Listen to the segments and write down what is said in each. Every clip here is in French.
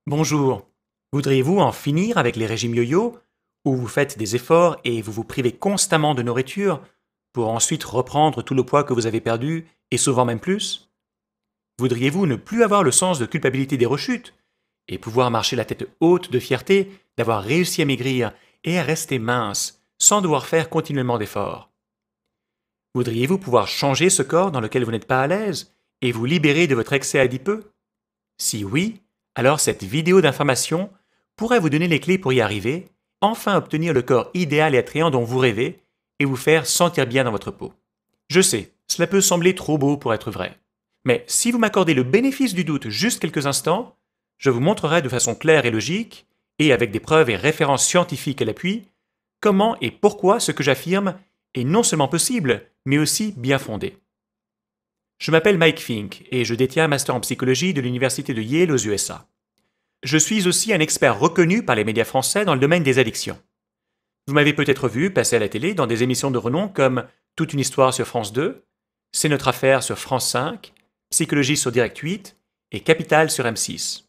Bonjour. Voudriez-vous en finir avec les régimes yo-yo, où vous faites des efforts et vous vous privez constamment de nourriture pour ensuite reprendre tout le poids que vous avez perdu et souvent même plus? Voudriez-vous ne plus avoir le sens de culpabilité des rechutes et pouvoir marcher la tête haute de fierté d'avoir réussi à maigrir et à rester mince sans devoir faire continuellement d'efforts? Voudriez-vous pouvoir changer ce corps dans lequel vous n'êtes pas à l'aise et vous libérer de votre excès adipeux? Si oui, alors cette vidéo d'information pourrait vous donner les clés pour y arriver, enfin obtenir le corps idéal et attrayant dont vous rêvez et vous faire sentir bien dans votre peau. Je sais, cela peut sembler trop beau pour être vrai. Mais si vous m'accordez le bénéfice du doute juste quelques instants, je vous montrerai de façon claire et logique, et avec des preuves et références scientifiques à l'appui, comment et pourquoi ce que j'affirme est non seulement possible, mais aussi bien fondé. Je m'appelle Mike Fink et je détiens un master en psychologie de l'Université de Yale aux USA. Je suis aussi un expert reconnu par les médias français dans le domaine des addictions. Vous m'avez peut-être vu passer à la télé dans des émissions de renom comme Toute une histoire sur France 2, C'est notre affaire sur France 5, Psychologie sur Direct 8 et Capital sur M6.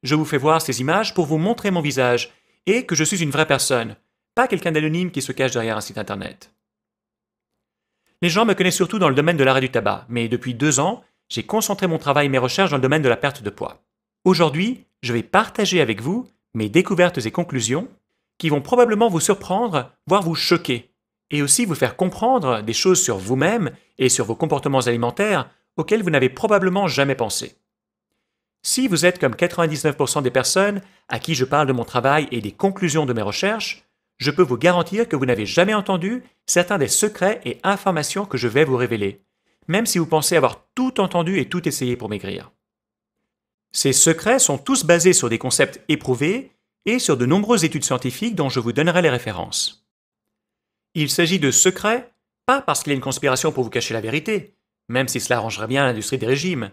Je vous fais voir ces images pour vous montrer mon visage et que je suis une vraie personne, pas quelqu'un d'anonyme qui se cache derrière un site internet. Les gens me connaissent surtout dans le domaine de l'arrêt du tabac, mais depuis 2 ans, j'ai concentré mon travail et mes recherches dans le domaine de la perte de poids. Aujourd'hui, je vais partager avec vous mes découvertes et conclusions qui vont probablement vous surprendre, voire vous choquer, et aussi vous faire comprendre des choses sur vous-même et sur vos comportements alimentaires auxquels vous n'avez probablement jamais pensé. Si vous êtes comme 99% des personnes à qui je parle de mon travail et des conclusions de mes recherches, je peux vous garantir que vous n'avez jamais entendu certains des secrets et informations que je vais vous révéler, même si vous pensez avoir tout entendu et tout essayé pour maigrir. Ces secrets sont tous basés sur des concepts éprouvés et sur de nombreuses études scientifiques dont je vous donnerai les références. Il s'agit de secrets, pas parce qu'il y a une conspiration pour vous cacher la vérité, même si cela arrangerait bien l'industrie des régimes,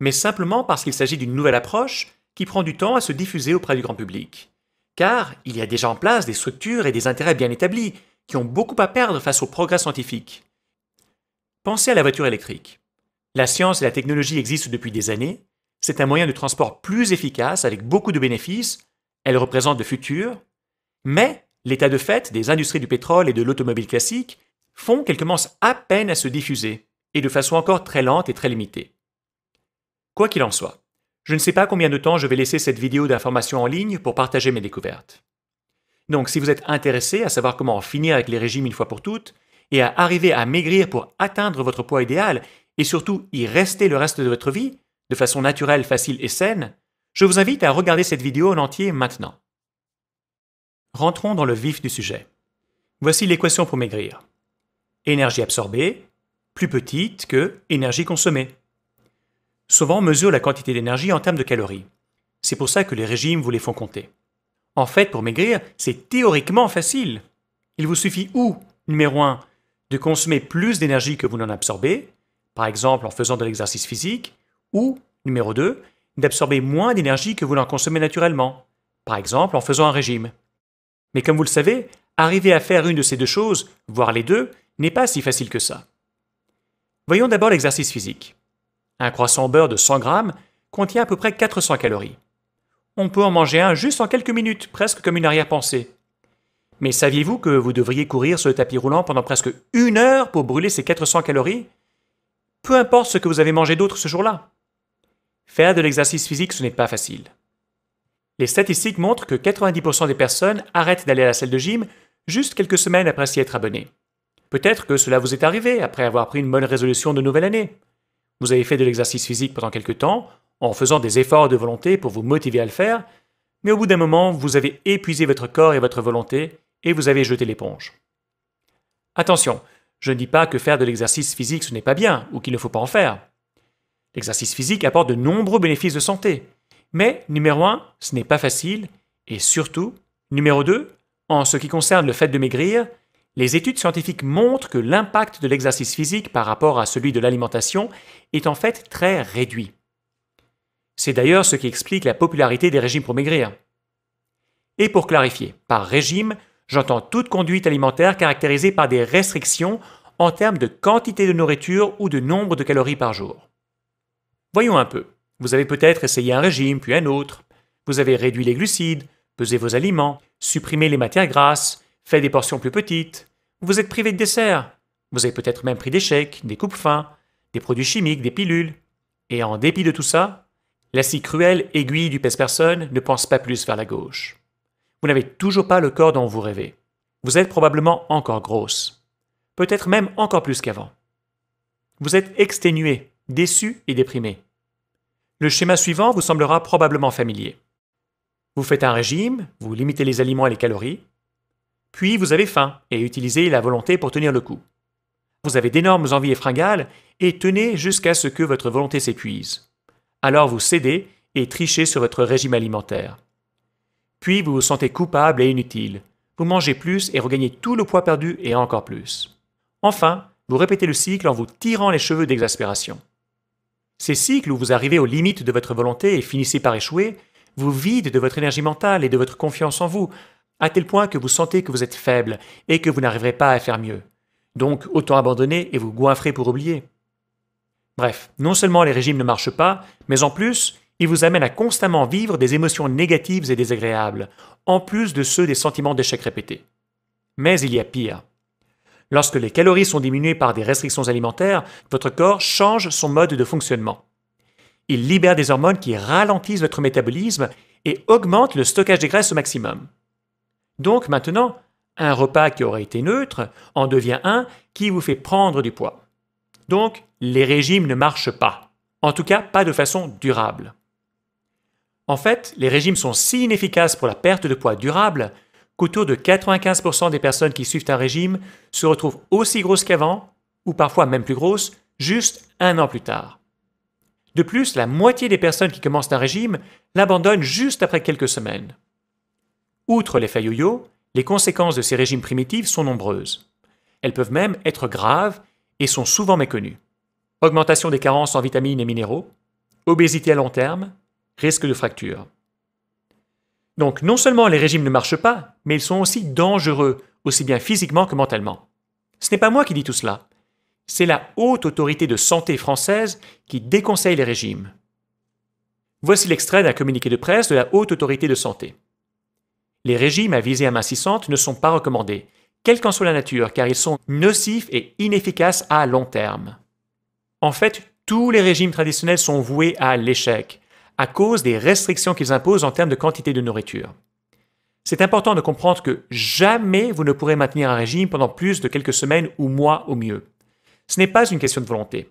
mais simplement parce qu'il s'agit d'une nouvelle approche qui prend du temps à se diffuser auprès du grand public. Car il y a déjà en place des structures et des intérêts bien établis qui ont beaucoup à perdre face au progrès scientifique. Pensez à la voiture électrique. La science et la technologie existent depuis des années, c'est un moyen de transport plus efficace avec beaucoup de bénéfices, elle représente le futur, mais l'état de fait des industries du pétrole et de l'automobile classique font qu'elles commencent à peine à se diffuser, et de façon encore très lente et très limitée. Quoi qu'il en soit, je ne sais pas combien de temps je vais laisser cette vidéo d'information en ligne pour partager mes découvertes. Donc si vous êtes intéressé à savoir comment en finir avec les régimes une fois pour toutes, et à arriver à maigrir pour atteindre votre poids idéal, et surtout y rester le reste de votre vie, de façon naturelle, facile et saine, je vous invite à regarder cette vidéo en entier maintenant. Rentrons dans le vif du sujet. Voici l'équation pour maigrir. Énergie absorbée, plus petite que énergie consommée. Souvent, on mesure la quantité d'énergie en termes de calories. C'est pour ça que les régimes vous les font compter. En fait, pour maigrir, c'est théoriquement facile. Il vous suffit numéro 1, de consommer plus d'énergie que vous n'en absorbez, par exemple en faisant de l'exercice physique, ou, numéro 2, d'absorber moins d'énergie que vous n'en consommez naturellement, par exemple en faisant un régime. Mais comme vous le savez, arriver à faire une de ces deux choses, voire les deux, n'est pas si facile que ça. Voyons d'abord l'exercice physique. Un croissant au beurre de 100 grammes contient à peu près 400 calories. On peut en manger un juste en quelques minutes, presque comme une arrière-pensée. Mais saviez-vous que vous devriez courir sur le tapis roulant pendant presque 1 heure pour brûler ces 400 calories? Peu importe ce que vous avez mangé d'autre ce jour-là. Faire de l'exercice physique, ce n'est pas facile. Les statistiques montrent que 90% des personnes arrêtent d'aller à la salle de gym juste quelques semaines après s'y être abonnées. Peut-être que cela vous est arrivé après avoir pris une bonne résolution de nouvelle année. Vous avez fait de l'exercice physique pendant quelques temps, en faisant des efforts de volonté pour vous motiver à le faire, mais au bout d'un moment, vous avez épuisé votre corps et votre volonté, et vous avez jeté l'éponge. Attention, je ne dis pas que faire de l'exercice physique ce n'est pas bien, ou qu'il ne faut pas en faire. L'exercice physique apporte de nombreux bénéfices de santé, mais numéro 1, ce n'est pas facile, et surtout, numéro 2, en ce qui concerne le fait de maigrir, les études scientifiques montrent que l'impact de l'exercice physique par rapport à celui de l'alimentation est en fait très réduit. C'est d'ailleurs ce qui explique la popularité des régimes pour maigrir. Et pour clarifier, par régime, j'entends toute conduite alimentaire caractérisée par des restrictions en termes de quantité de nourriture ou de nombre de calories par jour. Voyons un peu. Vous avez peut-être essayé un régime, puis un autre. Vous avez réduit les glucides, pesé vos aliments, supprimé les matières grasses, fait des portions plus petites. Vous vous êtes privé de dessert. Vous avez peut-être même pris des shakes, des coupes-faim, des produits chimiques, des pilules. Et en dépit de tout ça, la si cruelle aiguille du pèse-personne ne pense pas plus vers la gauche. Vous n'avez toujours pas le corps dont vous rêvez. Vous êtes probablement encore grosse. Peut-être même encore plus qu'avant. Vous êtes exténué, déçu et déprimé. Le schéma suivant vous semblera probablement familier. Vous faites un régime, vous limitez les aliments et les calories, puis vous avez faim et utilisez la volonté pour tenir le coup. Vous avez d'énormes envies et fringales et tenez jusqu'à ce que votre volonté s'épuise. Alors vous cédez et trichez sur votre régime alimentaire. Puis vous vous sentez coupable et inutile. Vous mangez plus et regagnez tout le poids perdu et encore plus. Enfin, vous répétez le cycle en vous tirant les cheveux d'exaspération. Ces cycles où vous arrivez aux limites de votre volonté et finissez par échouer vous vident de votre énergie mentale et de votre confiance en vous, à tel point que vous sentez que vous êtes faible et que vous n'arriverez pas à faire mieux. Donc, autant abandonner et vous goinfrer pour oublier. Bref, non seulement les régimes ne marchent pas, mais en plus, ils vous amènent à constamment vivre des émotions négatives et désagréables, en plus de ceux des sentiments d'échec répétés. Mais il y a pire. Lorsque les calories sont diminuées par des restrictions alimentaires, votre corps change son mode de fonctionnement. Il libère des hormones qui ralentissent votre métabolisme et augmentent le stockage des graisses au maximum. Donc maintenant, un repas qui aurait été neutre en devient un qui vous fait prendre du poids. Donc, les régimes ne marchent pas. En tout cas, pas de façon durable. En fait, les régimes sont si inefficaces pour la perte de poids durable qu'autour de 95% des personnes qui suivent un régime se retrouvent aussi grosses qu'avant, ou parfois même plus grosses, juste un an plus tard. De plus, la moitié des personnes qui commencent un régime l'abandonnent juste après quelques semaines. Outre l'effet yo-yo, les conséquences de ces régimes primitifs sont nombreuses. Elles peuvent même être graves et sont souvent méconnues. Augmentation des carences en vitamines et minéraux, obésité à long terme, risque de fracture. Donc non seulement les régimes ne marchent pas, mais ils sont aussi dangereux, aussi bien physiquement que mentalement. Ce n'est pas moi qui dis tout cela. C'est la Haute Autorité de Santé française qui déconseille les régimes. Voici l'extrait d'un communiqué de presse de la Haute Autorité de Santé. Les régimes à visée amincissante ne sont pas recommandés, quelle qu'en soit la nature, car ils sont nocifs et inefficaces à long terme. En fait, tous les régimes traditionnels sont voués à l'échec, à cause des restrictions qu'ils imposent en termes de quantité de nourriture. C'est important de comprendre que jamais vous ne pourrez maintenir un régime pendant plus de quelques semaines ou mois au mieux. Ce n'est pas une question de volonté.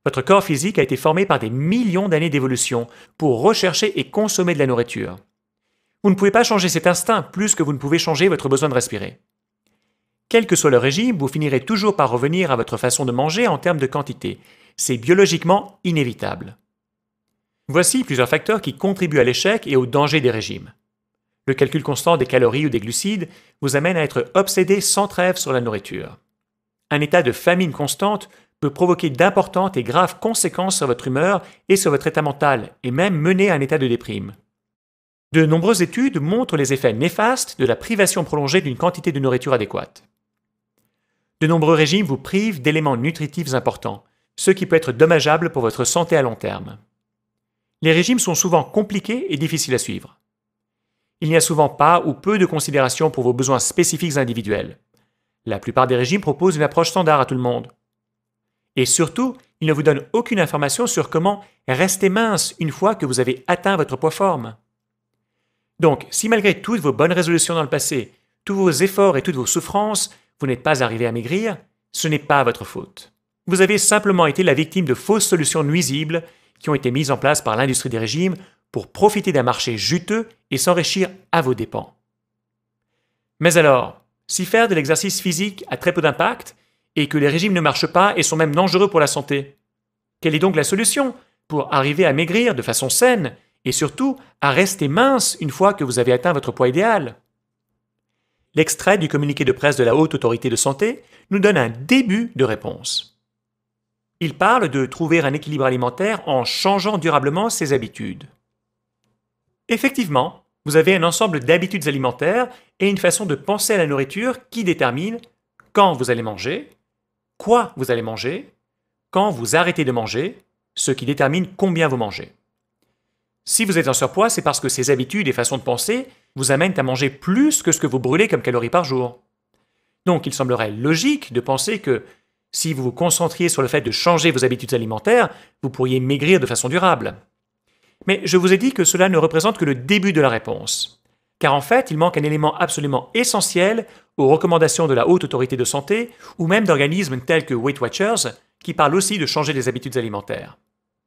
Votre corps physique a été formé par des millions d'années d'évolution pour rechercher et consommer de la nourriture. Vous ne pouvez pas changer cet instinct plus que vous ne pouvez changer votre besoin de respirer. Quel que soit le régime, vous finirez toujours par revenir à votre façon de manger en termes de quantité. C'est biologiquement inévitable. Voici plusieurs facteurs qui contribuent à l'échec et au danger des régimes. Le calcul constant des calories ou des glucides vous amène à être obsédé sans trêve sur la nourriture. Un état de famine constante peut provoquer d'importantes et graves conséquences sur votre humeur et sur votre état mental, et même mener à un état de déprime. De nombreuses études montrent les effets néfastes de la privation prolongée d'une quantité de nourriture adéquate. De nombreux régimes vous privent d'éléments nutritifs importants, ce qui peut être dommageable pour votre santé à long terme. Les régimes sont souvent compliqués et difficiles à suivre. Il n'y a souvent pas ou peu de considération pour vos besoins spécifiques individuels. La plupart des régimes proposent une approche standard à tout le monde. Et surtout, ils ne vous donnent aucune information sur comment rester mince une fois que vous avez atteint votre poids forme. Donc, si malgré toutes vos bonnes résolutions dans le passé, tous vos efforts et toutes vos souffrances, vous n'êtes pas arrivé à maigrir, ce n'est pas votre faute. Vous avez simplement été la victime de fausses solutions nuisibles qui ont été mises en place par l'industrie des régimes pour profiter d'un marché juteux et s'enrichir à vos dépens. Mais alors, si faire de l'exercice physique a très peu d'impact et que les régimes ne marchent pas et sont même dangereux pour la santé, quelle est donc la solution pour arriver à maigrir de façon saine et surtout à rester mince une fois que vous avez atteint votre poids idéal? L'extrait du communiqué de presse de la Haute Autorité de Santé nous donne un début de réponse. Il parle de trouver un équilibre alimentaire en changeant durablement ses habitudes. Effectivement, vous avez un ensemble d'habitudes alimentaires et une façon de penser à la nourriture qui détermine quand vous allez manger, quoi vous allez manger, quand vous arrêtez de manger, ce qui détermine combien vous mangez. Si vous êtes en surpoids, c'est parce que ces habitudes et façons de penser vous amènent à manger plus que ce que vous brûlez comme calories par jour. Donc il semblerait logique de penser que si vous vous concentriez sur le fait de changer vos habitudes alimentaires, vous pourriez maigrir de façon durable. Mais je vous ai dit que cela ne représente que le début de la réponse. Car en fait, il manque un élément absolument essentiel aux recommandations de la Haute Autorité de Santé ou même d'organismes tels que Weight Watchers qui parlent aussi de changer les habitudes alimentaires.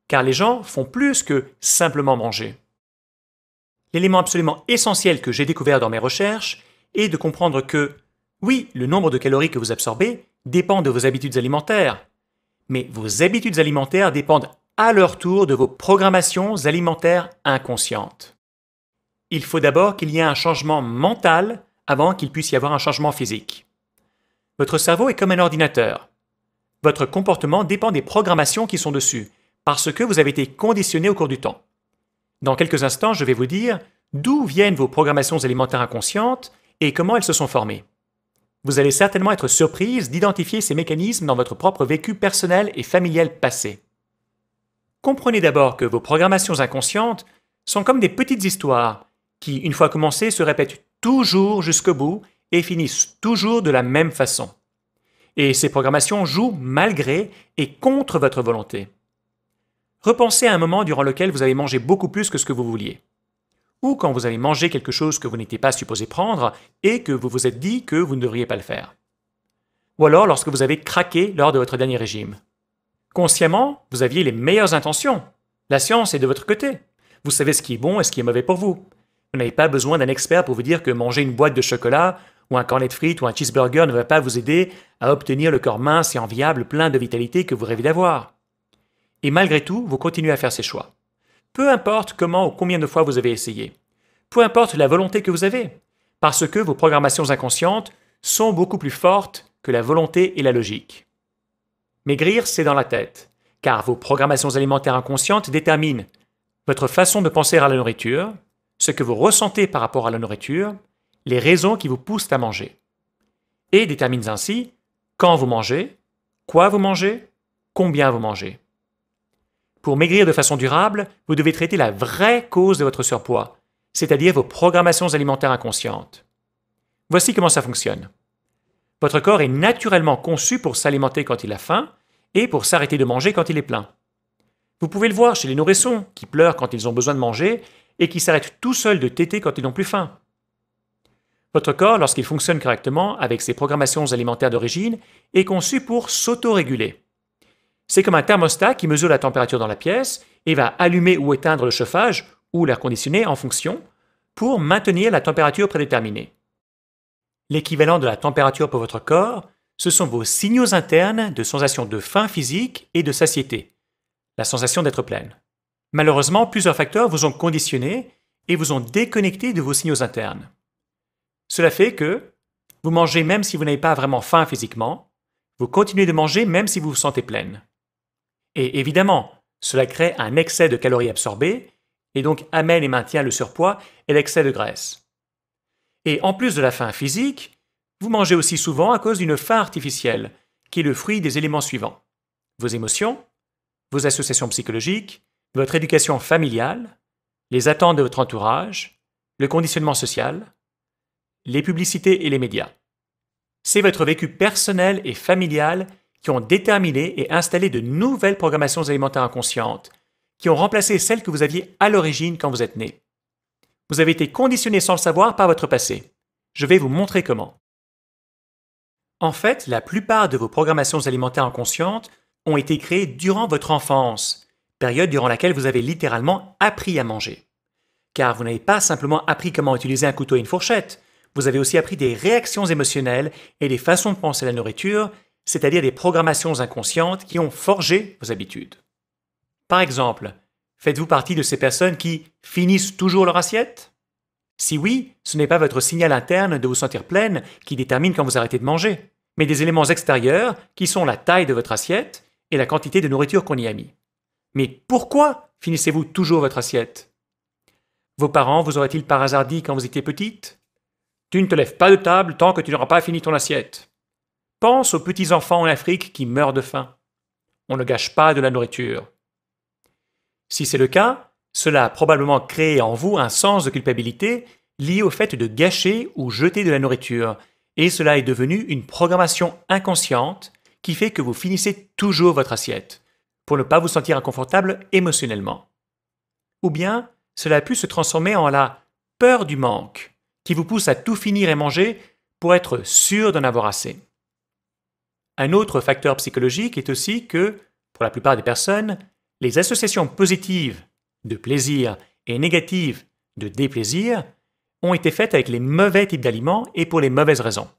Car les gens font plus que simplement manger. L'élément absolument essentiel que j'ai découvert dans mes recherches est de comprendre que, oui, le nombre de calories que vous absorbez dépend de vos habitudes alimentaires, mais vos habitudes alimentaires dépendent à leur tour de vos programmations alimentaires inconscientes. Il faut d'abord qu'il y ait un changement mental avant qu'il puisse y avoir un changement physique. Votre cerveau est comme un ordinateur. Votre comportement dépend des programmations qui sont dessus, parce que vous avez été conditionné au cours du temps. Dans quelques instants, je vais vous dire d'où viennent vos programmations alimentaires inconscientes et comment elles se sont formées. Vous allez certainement être surprise d'identifier ces mécanismes dans votre propre vécu personnel et familial passé. Comprenez d'abord que vos programmations inconscientes sont comme des petites histoires qui, une fois commencées, se répètent toujours jusqu'au bout et finissent toujours de la même façon. Et ces programmations jouent malgré et contre votre volonté. Repensez à un moment durant lequel vous avez mangé beaucoup plus que ce que vous vouliez. Ou quand vous avez mangé quelque chose que vous n'étiez pas supposé prendre et que vous vous êtes dit que vous ne devriez pas le faire. Ou alors lorsque vous avez craqué lors de votre dernier régime. Consciemment, vous aviez les meilleures intentions. La science est de votre côté. Vous savez ce qui est bon et ce qui est mauvais pour vous. Vous n'avez pas besoin d'un expert pour vous dire que manger une boîte de chocolat ou un cornet de frites ou un cheeseburger ne va pas vous aider à obtenir le corps mince et enviable plein de vitalité que vous rêvez d'avoir. Et malgré tout, vous continuez à faire ces choix. Peu importe comment ou combien de fois vous avez essayé. Peu importe la volonté que vous avez. Parce que vos programmations inconscientes sont beaucoup plus fortes que la volonté et la logique. Maigrir, c'est dans la tête, car vos programmations alimentaires inconscientes déterminent votre façon de penser à la nourriture, ce que vous ressentez par rapport à la nourriture, les raisons qui vous poussent à manger, et déterminent ainsi quand vous mangez, quoi vous mangez, combien vous mangez. Pour maigrir de façon durable, vous devez traiter la vraie cause de votre surpoids, c'est-à-dire vos programmations alimentaires inconscientes. Voici comment ça fonctionne. Votre corps est naturellement conçu pour s'alimenter quand il a faim et pour s'arrêter de manger quand il est plein. Vous pouvez le voir chez les nourrissons qui pleurent quand ils ont besoin de manger et qui s'arrêtent tout seuls de téter quand ils n'ont plus faim. Votre corps, lorsqu'il fonctionne correctement avec ses programmations alimentaires d'origine, est conçu pour s'autoréguler. C'est comme un thermostat qui mesure la température dans la pièce et va allumer ou éteindre le chauffage ou l'air conditionné en fonction pour maintenir la température prédéterminée. L'équivalent de la température pour votre corps, ce sont vos signaux internes de sensation de faim physique et de satiété, la sensation d'être pleine. Malheureusement, plusieurs facteurs vous ont conditionné et vous ont déconnecté de vos signaux internes. Cela fait que vous mangez même si vous n'avez pas vraiment faim physiquement, vous continuez de manger même si vous vous sentez pleine. Et évidemment, cela crée un excès de calories absorbées et donc amène et maintient le surpoids et l'excès de graisse. Et en plus de la faim physique, vous mangez aussi souvent à cause d'une faim artificielle, qui est le fruit des éléments suivants: vos émotions, vos associations psychologiques, votre éducation familiale, les attentes de votre entourage, le conditionnement social, les publicités et les médias. C'est votre vécu personnel et familial qui ont déterminé et installé de nouvelles programmations alimentaires inconscientes, qui ont remplacé celles que vous aviez à l'origine quand vous êtes né. Vous avez été conditionné sans le savoir par votre passé. Je vais vous montrer comment. En fait, la plupart de vos programmations alimentaires inconscientes ont été créées durant votre enfance, période durant laquelle vous avez littéralement appris à manger. Car vous n'avez pas simplement appris comment utiliser un couteau et une fourchette, vous avez aussi appris des réactions émotionnelles et des façons de penser à la nourriture, c'est-à-dire des programmations inconscientes qui ont forgé vos habitudes. Par exemple, faites-vous partie de ces personnes qui finissent toujours leur assiette? Si oui, ce n'est pas votre signal interne de vous sentir pleine qui détermine quand vous arrêtez de manger, mais des éléments extérieurs qui sont la taille de votre assiette et la quantité de nourriture qu'on y a mis. Mais pourquoi finissez-vous toujours votre assiette? Vos parents vous auraient-ils par hasard dit quand vous étiez petite? Tu ne te lèves pas de table tant que tu n'auras pas fini ton assiette. Pense aux petits-enfants en Afrique qui meurent de faim. On ne gâche pas de la nourriture. Si c'est le cas, Cela a probablement créé en vous un sens de culpabilité lié au fait de gâcher ou jeter de la nourriture, et cela est devenu une programmation inconsciente qui fait que vous finissez toujours votre assiette, pour ne pas vous sentir inconfortable émotionnellement. Ou bien, cela a pu se transformer en la peur du manque, qui vous pousse à tout finir et manger pour être sûr d'en avoir assez. Un autre facteur psychologique est aussi que, pour la plupart des personnes, les associations positives de plaisir et négatives de déplaisir ont été faites avec les mauvais types d'aliments et pour les mauvaises raisons.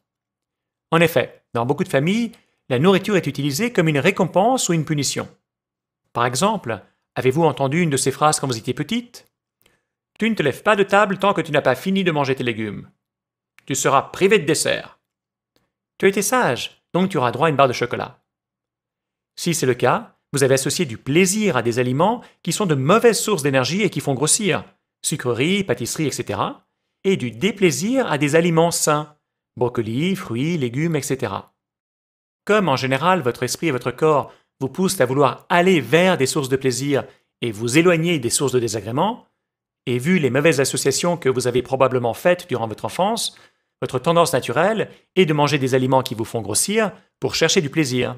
En effet, dans beaucoup de familles, la nourriture est utilisée comme une récompense ou une punition. Par exemple, avez-vous entendu une de ces phrases quand vous étiez petite? Tu ne te lèves pas de table tant que tu n'as pas fini de manger tes légumes. Tu seras privé de dessert. Tu as été sage, donc tu auras droit à une barre de chocolat. Si c'est le cas, vous avez associé du plaisir à des aliments qui sont de mauvaises sources d'énergie et qui font grossir, sucreries, pâtisseries, etc., et du déplaisir à des aliments sains, brocolis, fruits, légumes, etc. Comme en général votre esprit et votre corps vous poussent à vouloir aller vers des sources de plaisir et vous éloigner des sources de désagrément, et vu les mauvaises associations que vous avez probablement faites durant votre enfance, votre tendance naturelle est de manger des aliments qui vous font grossir pour chercher du plaisir.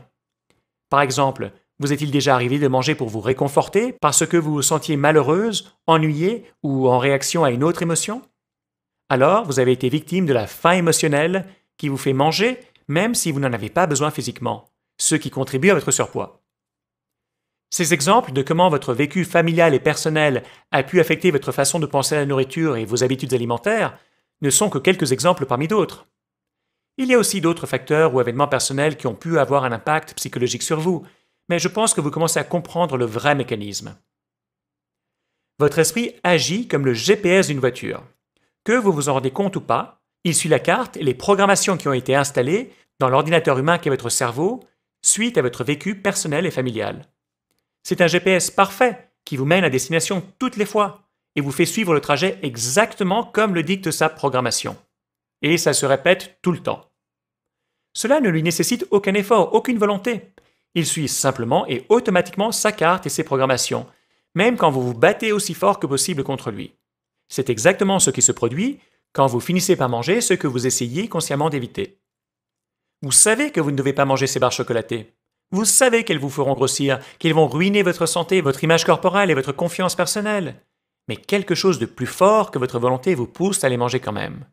Par exemple, vous est-il déjà arrivé de manger pour vous réconforter parce que vous vous sentiez malheureuse, ennuyée ou en réaction à une autre émotion? Alors, vous avez été victime de la faim émotionnelle qui vous fait manger même si vous n'en avez pas besoin physiquement, ce qui contribue à votre surpoids. Ces exemples de comment votre vécu familial et personnel a pu affecter votre façon de penser à la nourriture et vos habitudes alimentaires ne sont que quelques exemples parmi d'autres. Il y a aussi d'autres facteurs ou événements personnels qui ont pu avoir un impact psychologique sur vous, mais je pense que vous commencez à comprendre le vrai mécanisme. Votre esprit agit comme le GPS d'une voiture. Que vous vous en rendez compte ou pas, il suit la carte et les programmations qui ont été installées dans l'ordinateur humain qu'est votre cerveau suite à votre vécu personnel et familial. C'est un GPS parfait qui vous mène à destination toutes les fois et vous fait suivre le trajet exactement comme le dicte sa programmation. Et ça se répète tout le temps. Cela ne lui nécessite aucun effort, aucune volonté. Il suit simplement et automatiquement sa carte et ses programmations, même quand vous vous battez aussi fort que possible contre lui. C'est exactement ce qui se produit quand vous finissez par manger ce que vous essayez consciemment d'éviter. Vous savez que vous ne devez pas manger ces barres chocolatées. Vous savez qu'elles vous feront grossir, qu'elles vont ruiner votre santé, votre image corporelle et votre confiance personnelle. Mais quelque chose de plus fort que votre volonté vous pousse à les manger quand même.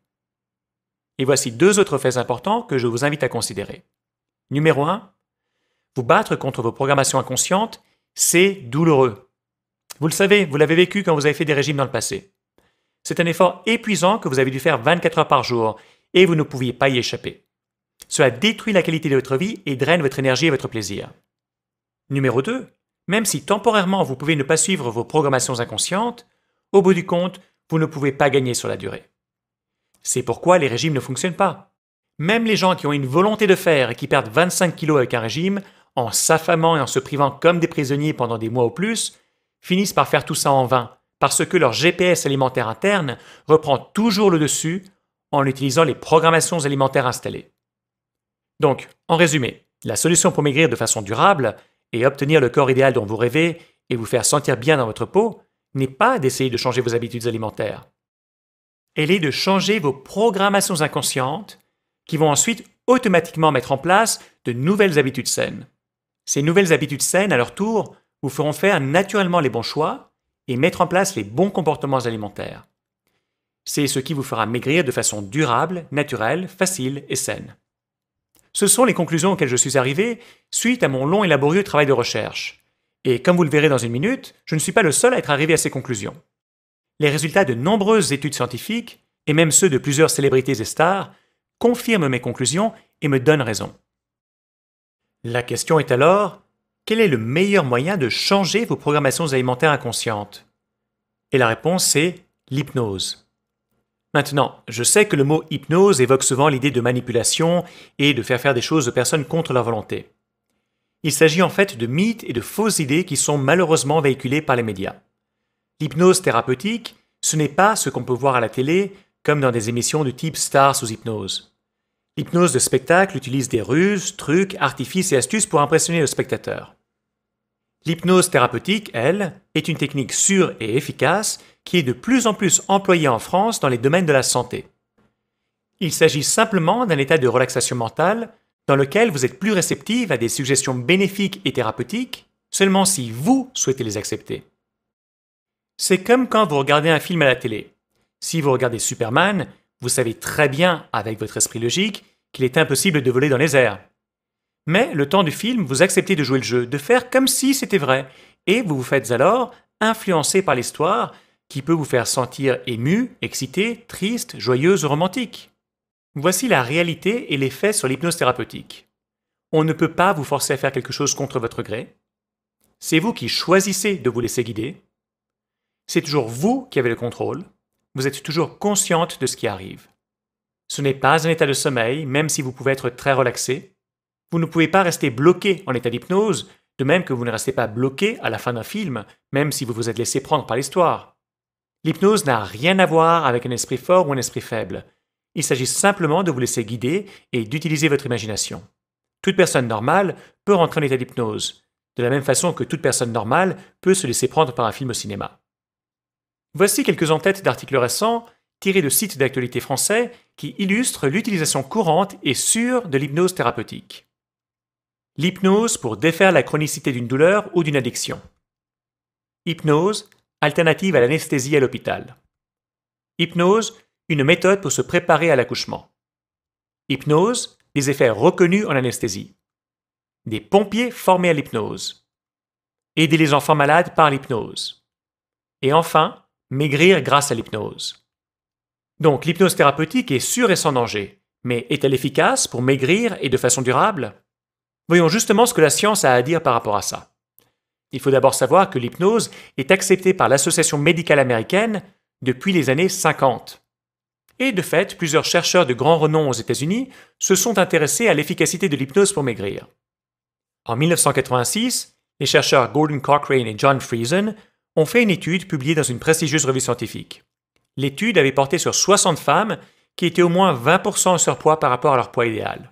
Et voici deux autres faits importants que je vous invite à considérer. Numéro 1, vous battre contre vos programmations inconscientes, c'est douloureux. Vous le savez, vous l'avez vécu quand vous avez fait des régimes dans le passé. C'est un effort épuisant que vous avez dû faire 24 heures par jour et vous ne pouviez pas y échapper. Cela détruit la qualité de votre vie et draine votre énergie et votre plaisir. Numéro 2, même si temporairement vous pouvez ne pas suivre vos programmations inconscientes, au bout du compte, vous ne pouvez pas gagner sur la durée. C'est pourquoi les régimes ne fonctionnent pas. Même les gens qui ont une volonté de faire et qui perdent 25 kilos avec un régime, en s'affamant et en se privant comme des prisonniers pendant des mois ou plus, finissent par faire tout ça en vain, parce que leur GPS alimentaire interne reprend toujours le dessus en utilisant les programmations alimentaires installées. Donc, en résumé, la solution pour maigrir de façon durable et obtenir le corps idéal dont vous rêvez et vous faire sentir bien dans votre peau n'est pas d'essayer de changer vos habitudes alimentaires. Elle est de changer vos programmations inconscientes qui vont ensuite automatiquement mettre en place de nouvelles habitudes saines. Ces nouvelles habitudes saines, à leur tour, vous feront faire naturellement les bons choix et mettre en place les bons comportements alimentaires. C'est ce qui vous fera maigrir de façon durable, naturelle, facile et saine. Ce sont les conclusions auxquelles je suis arrivé suite à mon long et laborieux travail de recherche. Et comme vous le verrez dans une minute, je ne suis pas le seul à être arrivé à ces conclusions. Les résultats de nombreuses études scientifiques, et même ceux de plusieurs célébrités et stars, confirment mes conclusions et me donnent raison. La question est alors, quel est le meilleur moyen de changer vos programmations alimentaires inconscientes? Et la réponse est l'hypnose. Maintenant, je sais que le mot hypnose évoque souvent l'idée de manipulation et de faire des choses aux personnes contre leur volonté. Il s'agit en fait de mythes et de fausses idées qui sont malheureusement véhiculées par les médias. L'hypnose thérapeutique, ce n'est pas ce qu'on peut voir à la télé, comme dans des émissions du type Stars sous hypnose. L'hypnose de spectacle utilise des ruses, trucs, artifices et astuces pour impressionner le spectateur. L'hypnose thérapeutique, elle, est une technique sûre et efficace qui est de plus en plus employée en France dans les domaines de la santé. Il s'agit simplement d'un état de relaxation mentale dans lequel vous êtes plus réceptif à des suggestions bénéfiques et thérapeutiques seulement si vous souhaitez les accepter. C'est comme quand vous regardez un film à la télé. Si vous regardez Superman, vous savez très bien, avec votre esprit logique, qu'il est impossible de voler dans les airs. Mais le temps du film, vous acceptez de jouer le jeu, de faire comme si c'était vrai, et vous vous faites alors influencer par l'histoire qui peut vous faire sentir ému, excité, triste, joyeuse ou romantique. Voici la réalité et l'effet sur l'hypnose thérapeutique. On ne peut pas vous forcer à faire quelque chose contre votre gré. C'est vous qui choisissez de vous laisser guider. C'est toujours vous qui avez le contrôle. Vous êtes toujours consciente de ce qui arrive. Ce n'est pas un état de sommeil, même si vous pouvez être très relaxé. Vous ne pouvez pas rester bloqué en état d'hypnose, de même que vous ne restez pas bloqué à la fin d'un film, même si vous vous êtes laissé prendre par l'histoire. L'hypnose n'a rien à voir avec un esprit fort ou un esprit faible. Il s'agit simplement de vous laisser guider et d'utiliser votre imagination. Toute personne normale peut rentrer en état d'hypnose, de la même façon que toute personne normale peut se laisser prendre par un film au cinéma. Voici quelques en-têtes d'articles récents tirés de sites d'actualité français qui illustrent l'utilisation courante et sûre de l'hypnose thérapeutique. L'hypnose pour défaire la chronicité d'une douleur ou d'une addiction. Hypnose, alternative à l'anesthésie à l'hôpital. Hypnose, une méthode pour se préparer à l'accouchement. Hypnose, des effets reconnus en anesthésie. Des pompiers formés à l'hypnose. Aider les enfants malades par l'hypnose. Et enfin, maigrir grâce à l'hypnose. Donc l'hypnose thérapeutique est sûre et sans danger, mais est-elle efficace pour maigrir et de façon durable? Voyons justement ce que la science a à dire par rapport à ça. Il faut d'abord savoir que l'hypnose est acceptée par l'Association médicale américaine depuis les années 50. Et de fait, plusieurs chercheurs de grand renom aux États-Unis se sont intéressés à l'efficacité de l'hypnose pour maigrir. En 1986, les chercheurs Gordon Cochrane et John Friesen ont fait une étude publiée dans une prestigieuse revue scientifique. L'étude avait porté sur 60 femmes qui étaient au moins 20% en surpoids par rapport à leur poids idéal.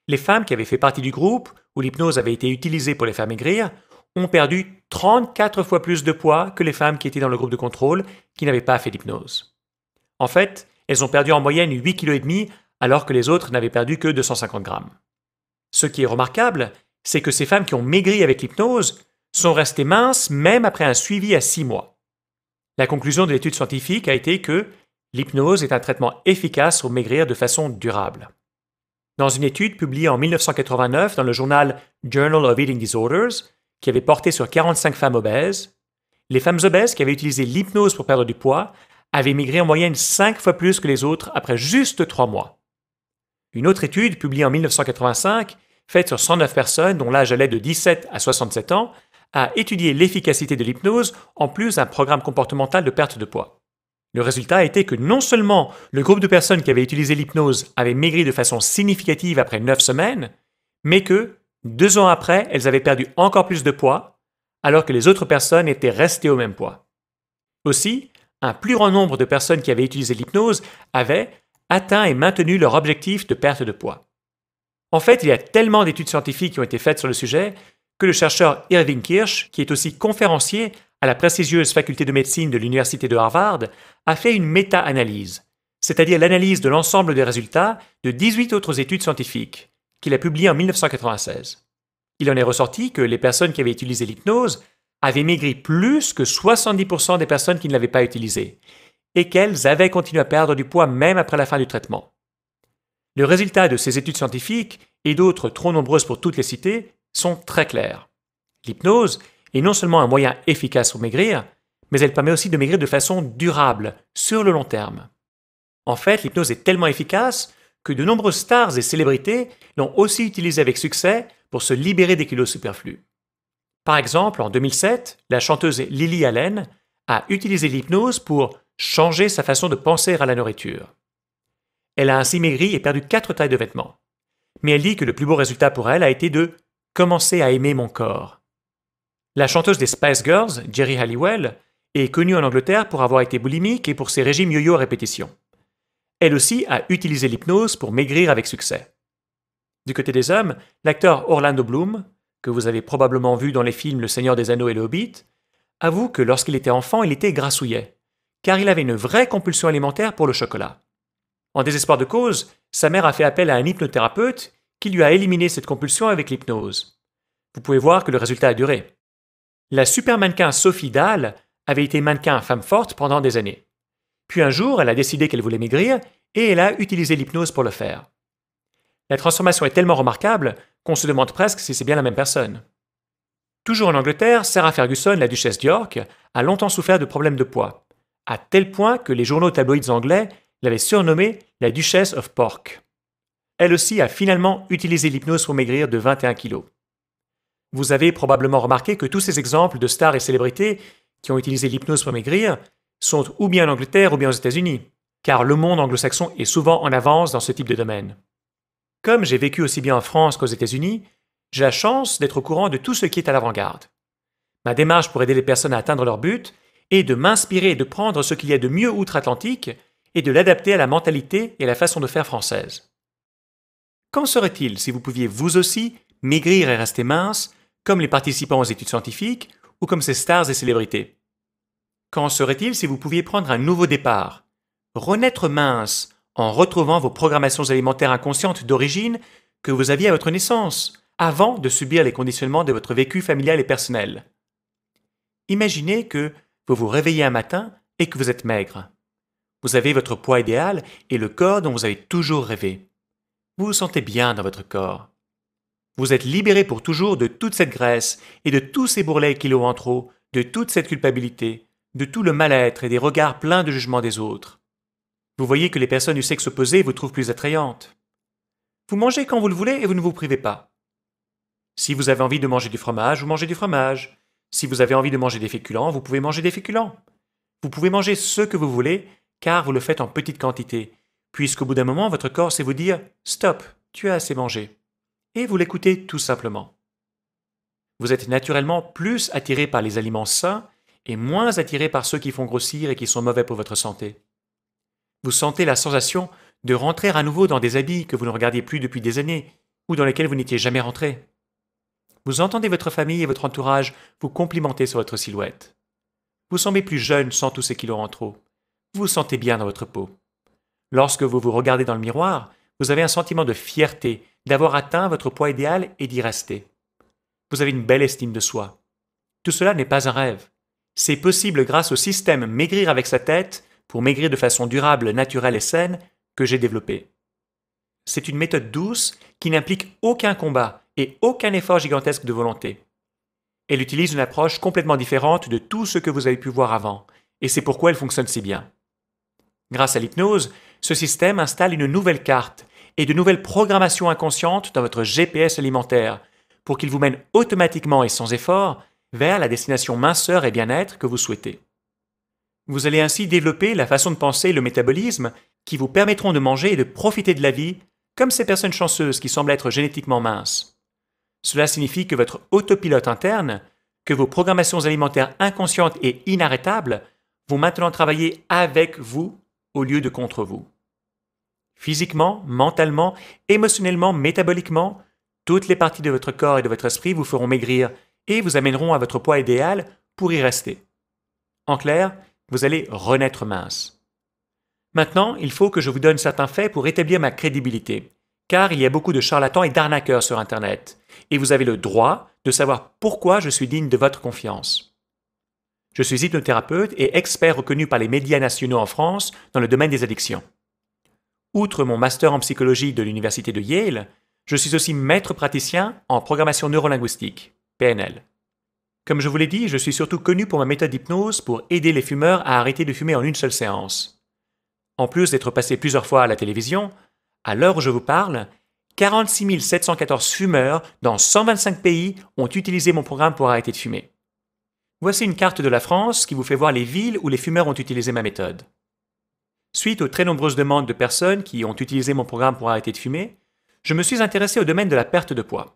Les femmes qui avaient fait partie du groupe, où l'hypnose avait été utilisée pour les faire maigrir, ont perdu 34 fois plus de poids que les femmes qui étaient dans le groupe de contrôle qui n'avaient pas fait d'hypnose. En fait, elles ont perdu en moyenne 8,5 kg alors que les autres n'avaient perdu que 250 grammes. Ce qui est remarquable, c'est que ces femmes qui ont maigri avec l'hypnose sont restées minces même après un suivi à 6 mois. La conclusion de l'étude scientifique a été que l'hypnose est un traitement efficace pour maigrir de façon durable. Dans une étude publiée en 1989 dans le journal Journal of Eating Disorders, qui avait porté sur 45 femmes obèses, les femmes obèses qui avaient utilisé l'hypnose pour perdre du poids avaient maigri en moyenne 5 fois plus que les autres après juste 3 mois. Une autre étude publiée en 1985, faite sur 109 personnes dont l'âge allait de 17 à 67 ans, a étudié l'efficacité de l'hypnose en plus d'un programme comportemental de perte de poids. Le résultat a été que non seulement le groupe de personnes qui avaient utilisé l'hypnose avait maigri de façon significative après 9 semaines, mais que, 2 ans après, elles avaient perdu encore plus de poids, alors que les autres personnes étaient restées au même poids. Aussi, un plus grand nombre de personnes qui avaient utilisé l'hypnose avaient atteint et maintenu leur objectif de perte de poids. En fait, il y a tellement d'études scientifiques qui ont été faites sur le sujet que le chercheur Irving Kirsch, qui est aussi conférencier à la prestigieuse faculté de médecine de l'Université de Harvard, a fait une méta-analyse, c'est-à-dire l'analyse de l'ensemble des résultats de 18 autres études scientifiques, qu'il a publiées en 1996. Il en est ressorti que les personnes qui avaient utilisé l'hypnose avaient maigri plus que 70% des personnes qui ne l'avaient pas utilisée, et qu'elles avaient continué à perdre du poids même après la fin du traitement. Le résultat de ces études scientifiques, et d'autres trop nombreuses pour toutes les citer, sont très clairs. L'hypnose est non seulement un moyen efficace pour maigrir, mais elle permet aussi de maigrir de façon durable, sur le long terme. En fait, l'hypnose est tellement efficace que de nombreuses stars et célébrités l'ont aussi utilisée avec succès pour se libérer des kilos superflus. Par exemple, en 2007, la chanteuse Lily Allen a utilisé l'hypnose pour changer sa façon de penser à la nourriture. Elle a ainsi maigri et perdu 4 tailles de vêtements. Mais elle dit que le plus beau résultat pour elle a été de commencer à aimer mon corps. La chanteuse des Spice Girls, Geri Halliwell, est connue en Angleterre pour avoir été boulimique et pour ses régimes yo-yo à répétition. Elle aussi a utilisé l'hypnose pour maigrir avec succès. Du côté des hommes, l'acteur Orlando Bloom, que vous avez probablement vu dans les films Le Seigneur des Anneaux et le Hobbit, avoue que lorsqu'il était enfant, il était grassouillet, car il avait une vraie compulsion alimentaire pour le chocolat. En désespoir de cause, sa mère a fait appel à un hypnothérapeute qui lui a éliminé cette compulsion avec l'hypnose. Vous pouvez voir que le résultat a duré. La super mannequin Sophie Dahl avait été mannequin femme forte pendant des années. Puis un jour, elle a décidé qu'elle voulait maigrir et elle a utilisé l'hypnose pour le faire. La transformation est tellement remarquable qu'on se demande presque si c'est bien la même personne. Toujours en Angleterre, Sarah Ferguson, la duchesse d'York, a longtemps souffert de problèmes de poids, à tel point que les journaux tabloïds anglais l'avaient surnommée la Duchess of Pork. Elle aussi a finalement utilisé l'hypnose pour maigrir de 21 kilos. Vous avez probablement remarqué que tous ces exemples de stars et célébrités qui ont utilisé l'hypnose pour maigrir sont ou bien en Angleterre ou bien aux États-Unis, car le monde anglo-saxon est souvent en avance dans ce type de domaine. Comme j'ai vécu aussi bien en France qu'aux États-Unis, j'ai la chance d'être au courant de tout ce qui est à l'avant-garde. Ma démarche pour aider les personnes à atteindre leur but est de m'inspirer et de prendre ce qu'il y a de mieux outre-Atlantique et de l'adapter à la mentalité et à la façon de faire française. Qu'en serait-il si vous pouviez vous aussi maigrir et rester mince, comme les participants aux études scientifiques ou comme ces stars et célébrités? Qu'en serait-il si vous pouviez prendre un nouveau départ, renaître mince en retrouvant vos programmations alimentaires inconscientes d'origine que vous aviez à votre naissance, avant de subir les conditionnements de votre vécu familial et personnel? Imaginez que vous vous réveillez un matin et que vous êtes maigre. Vous avez votre poids idéal et le corps dont vous avez toujours rêvé. Vous vous sentez bien dans votre corps. Vous êtes libéré pour toujours de toute cette graisse et de tous ces bourrelets et kilos en trop, de toute cette culpabilité, de tout le mal-être et des regards pleins de jugement des autres. Vous voyez que les personnes du sexe opposé vous trouvent plus attrayantes. Vous mangez quand vous le voulez et vous ne vous privez pas. Si vous avez envie de manger du fromage, vous mangez du fromage. Si vous avez envie de manger des féculents, vous pouvez manger des féculents. Vous pouvez manger ce que vous voulez, car vous le faites en petite quantité, puisqu'au bout d'un moment, votre corps sait vous dire « Stop, tu as assez mangé ». Et vous l'écoutez tout simplement. Vous êtes naturellement plus attiré par les aliments sains et moins attiré par ceux qui font grossir et qui sont mauvais pour votre santé. Vous sentez la sensation de rentrer à nouveau dans des habits que vous ne regardiez plus depuis des années ou dans lesquels vous n'étiez jamais rentré. Vous entendez votre famille et votre entourage vous complimenter sur votre silhouette. Vous semblez plus jeune sans tous ces kilos en trop. Vous vous sentez bien dans votre peau. Lorsque vous vous regardez dans le miroir, vous avez un sentiment de fierté d'avoir atteint votre poids idéal et d'y rester. Vous avez une belle estime de soi. Tout cela n'est pas un rêve. C'est possible grâce au système Maigrir avec sa tête pour maigrir de façon durable, naturelle et saine que j'ai développé. C'est une méthode douce qui n'implique aucun combat et aucun effort gigantesque de volonté. Elle utilise une approche complètement différente de tout ce que vous avez pu voir avant, et c'est pourquoi elle fonctionne si bien. Grâce à l'hypnose, ce système installe une nouvelle carte et de nouvelles programmations inconscientes dans votre GPS alimentaire pour qu'il vous mène automatiquement et sans effort vers la destination minceur et bien-être que vous souhaitez. Vous allez ainsi développer la façon de penser et le métabolisme qui vous permettront de manger et de profiter de la vie comme ces personnes chanceuses qui semblent être génétiquement minces. Cela signifie que votre autopilote interne, que vos programmations alimentaires inconscientes et inarrêtables vont maintenant travailler avec vous au lieu de contre vous. Physiquement, mentalement, émotionnellement, métaboliquement, toutes les parties de votre corps et de votre esprit vous feront maigrir et vous amèneront à votre poids idéal pour y rester. En clair, vous allez renaître mince. Maintenant, il faut que je vous donne certains faits pour établir ma crédibilité, car il y a beaucoup de charlatans et d'arnaqueurs sur Internet, et vous avez le droit de savoir pourquoi je suis digne de votre confiance. Je suis hypnothérapeute et expert reconnu par les médias nationaux en France dans le domaine des addictions. Outre mon master en psychologie de l'université de Yale, je suis aussi maître praticien en programmation neurolinguistique, PNL. Comme je vous l'ai dit, je suis surtout connu pour ma méthode d'hypnose pour aider les fumeurs à arrêter de fumer en une seule séance. En plus d'être passé plusieurs fois à la télévision, à l'heure où je vous parle, 46 714 fumeurs dans 125 pays ont utilisé mon programme pour arrêter de fumer. Voici une carte de la France qui vous fait voir les villes où les fumeurs ont utilisé ma méthode. Suite aux très nombreuses demandes de personnes qui ont utilisé mon programme pour arrêter de fumer, je me suis intéressé au domaine de la perte de poids.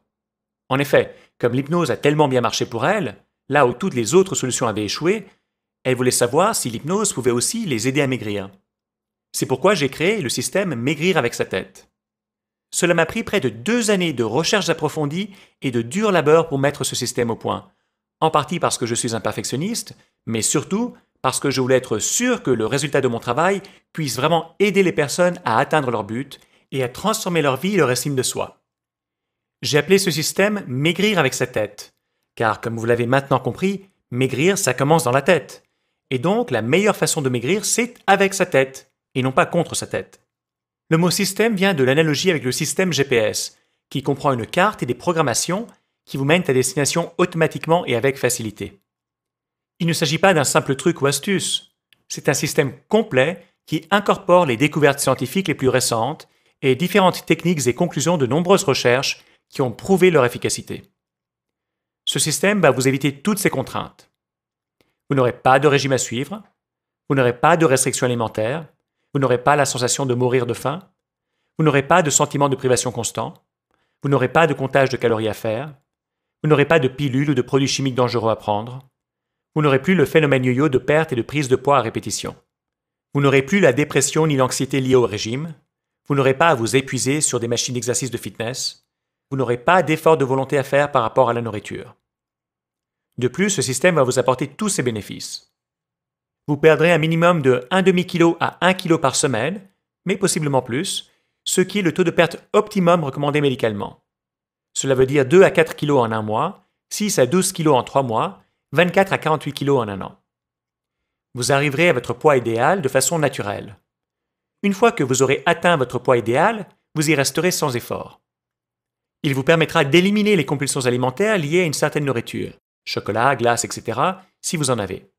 En effet, comme l'hypnose a tellement bien marché pour elle, là où toutes les autres solutions avaient échoué, elle voulait savoir si l'hypnose pouvait aussi les aider à maigrir. C'est pourquoi j'ai créé le système Maigrir avec sa tête. Cela m'a pris près de 2 années de recherches approfondies et de dur labeur pour mettre ce système au point. En partie parce que je suis un perfectionniste, mais surtout parce que je voulais être sûr que le résultat de mon travail puisse vraiment aider les personnes à atteindre leur but et à transformer leur vie et leur estime de soi. J'ai appelé ce système maigrir avec sa tête, car comme vous l'avez maintenant compris, maigrir ça commence dans la tête. Et donc la meilleure façon de maigrir c'est avec sa tête, et non pas contre sa tête. Le mot système vient de l'analogie avec le système GPS, qui comprend une carte et des programmations qui vous mènent à destination automatiquement et avec facilité. Il ne s'agit pas d'un simple truc ou astuce, c'est un système complet qui incorpore les découvertes scientifiques les plus récentes et différentes techniques et conclusions de nombreuses recherches qui ont prouvé leur efficacité. Ce système va vous éviter toutes ces contraintes. Vous n'aurez pas de régime à suivre, vous n'aurez pas de restrictions alimentaires, vous n'aurez pas la sensation de mourir de faim, vous n'aurez pas de sentiment de privation constant, vous n'aurez pas de comptage de calories à faire, vous n'aurez pas de pilules ou de produits chimiques dangereux à prendre, vous n'aurez plus le phénomène yo-yo de perte et de prise de poids à répétition. Vous n'aurez plus la dépression ni l'anxiété liées au régime, vous n'aurez pas à vous épuiser sur des machines d'exercice de fitness, vous n'aurez pas d'effort de volonté à faire par rapport à la nourriture. De plus, ce système va vous apporter tous ces bénéfices. Vous perdrez un minimum de 1,5 kg à 1 kg par semaine, mais possiblement plus, ce qui est le taux de perte optimum recommandé médicalement. Cela veut dire 2 à 4 kg en un mois, 6 à 12 kg en 3 mois, 24 à 48 kg en un an. Vous arriverez à votre poids idéal de façon naturelle. Une fois que vous aurez atteint votre poids idéal, vous y resterez sans effort. Il vous permettra d'éliminer les compulsions alimentaires liées à une certaine nourriture, chocolat, glace, etc., si vous en avez.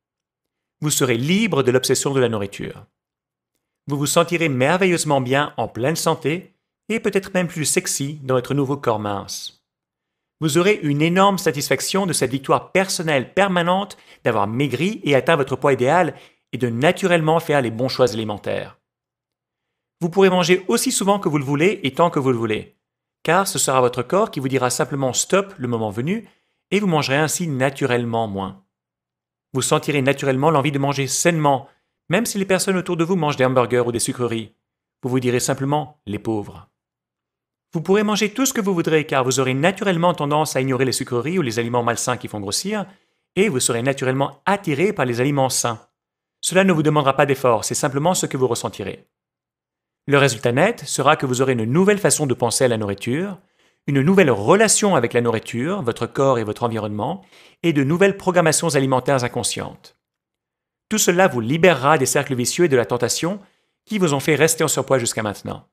Vous serez libre de l'obsession de la nourriture. Vous vous sentirez merveilleusement bien en pleine santé et peut-être même plus sexy dans votre nouveau corps mince. Vous aurez une énorme satisfaction de cette victoire personnelle permanente d'avoir maigri et atteint votre poids idéal et de naturellement faire les bons choix alimentaires. Vous pourrez manger aussi souvent que vous le voulez et tant que vous le voulez, car ce sera votre corps qui vous dira simplement stop le moment venu et vous mangerez ainsi naturellement moins. Vous sentirez naturellement l'envie de manger sainement, même si les personnes autour de vous mangent des hamburgers ou des sucreries. Vous vous direz simplement les pauvres. Vous pourrez manger tout ce que vous voudrez car vous aurez naturellement tendance à ignorer les sucreries ou les aliments malsains qui font grossir et vous serez naturellement attiré par les aliments sains. Cela ne vous demandera pas d'effort, c'est simplement ce que vous ressentirez. Le résultat net sera que vous aurez une nouvelle façon de penser à la nourriture, une nouvelle relation avec la nourriture, votre corps et votre environnement, et de nouvelles programmations alimentaires inconscientes. Tout cela vous libérera des cercles vicieux et de la tentation qui vous ont fait rester en surpoids jusqu'à maintenant.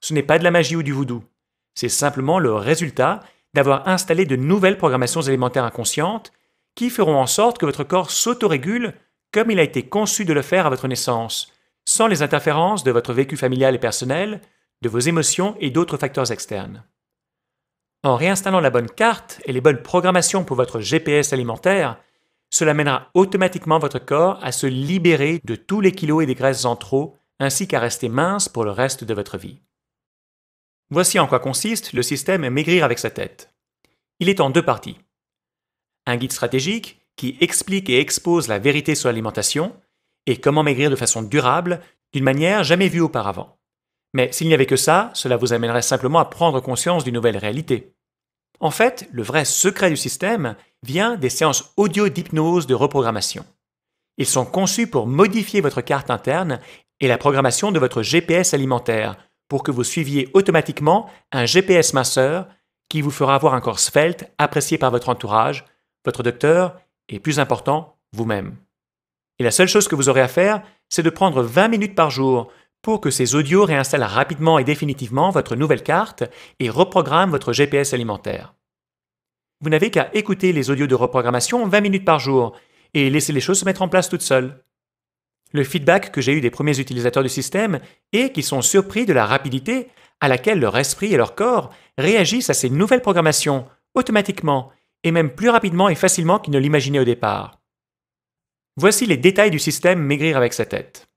Ce n'est pas de la magie ou du voodoo, c'est simplement le résultat d'avoir installé de nouvelles programmations alimentaires inconscientes qui feront en sorte que votre corps s'autorégule comme il a été conçu de le faire à votre naissance, sans les interférences de votre vécu familial et personnel, de vos émotions et d'autres facteurs externes. En réinstallant la bonne carte et les bonnes programmations pour votre GPS alimentaire, cela mènera automatiquement votre corps à se libérer de tous les kilos et des graisses en trop, ainsi qu'à rester mince pour le reste de votre vie. Voici en quoi consiste le système Maigrir avec sa tête. Il est en 2 parties. Un guide stratégique qui explique et expose la vérité sur l'alimentation et comment maigrir de façon durable, d'une manière jamais vue auparavant. Mais s'il n'y avait que ça, cela vous amènerait simplement à prendre conscience d'une nouvelle réalité. En fait, le vrai secret du système vient des séances audio d'hypnose de reprogrammation. Ils sont conçus pour modifier votre carte interne et la programmation de votre GPS alimentaire pour que vous suiviez automatiquement un GPS minceur qui vous fera avoir un corps svelte apprécié par votre entourage, votre docteur et, plus important, vous-même. Et la seule chose que vous aurez à faire, c'est de prendre 20 minutes par jour pour que ces audios réinstallent rapidement et définitivement votre nouvelle carte et reprogramment votre GPS alimentaire. Vous n'avez qu'à écouter les audios de reprogrammation 20 minutes par jour et laisser les choses se mettre en place toutes seules. Le feedback que j'ai eu des premiers utilisateurs du système est qu'ils sont surpris de la rapidité à laquelle leur esprit et leur corps réagissent à ces nouvelles programmations automatiquement et même plus rapidement et facilement qu'ils ne l'imaginaient au départ. Voici les détails du système Maigrir avec sa tête.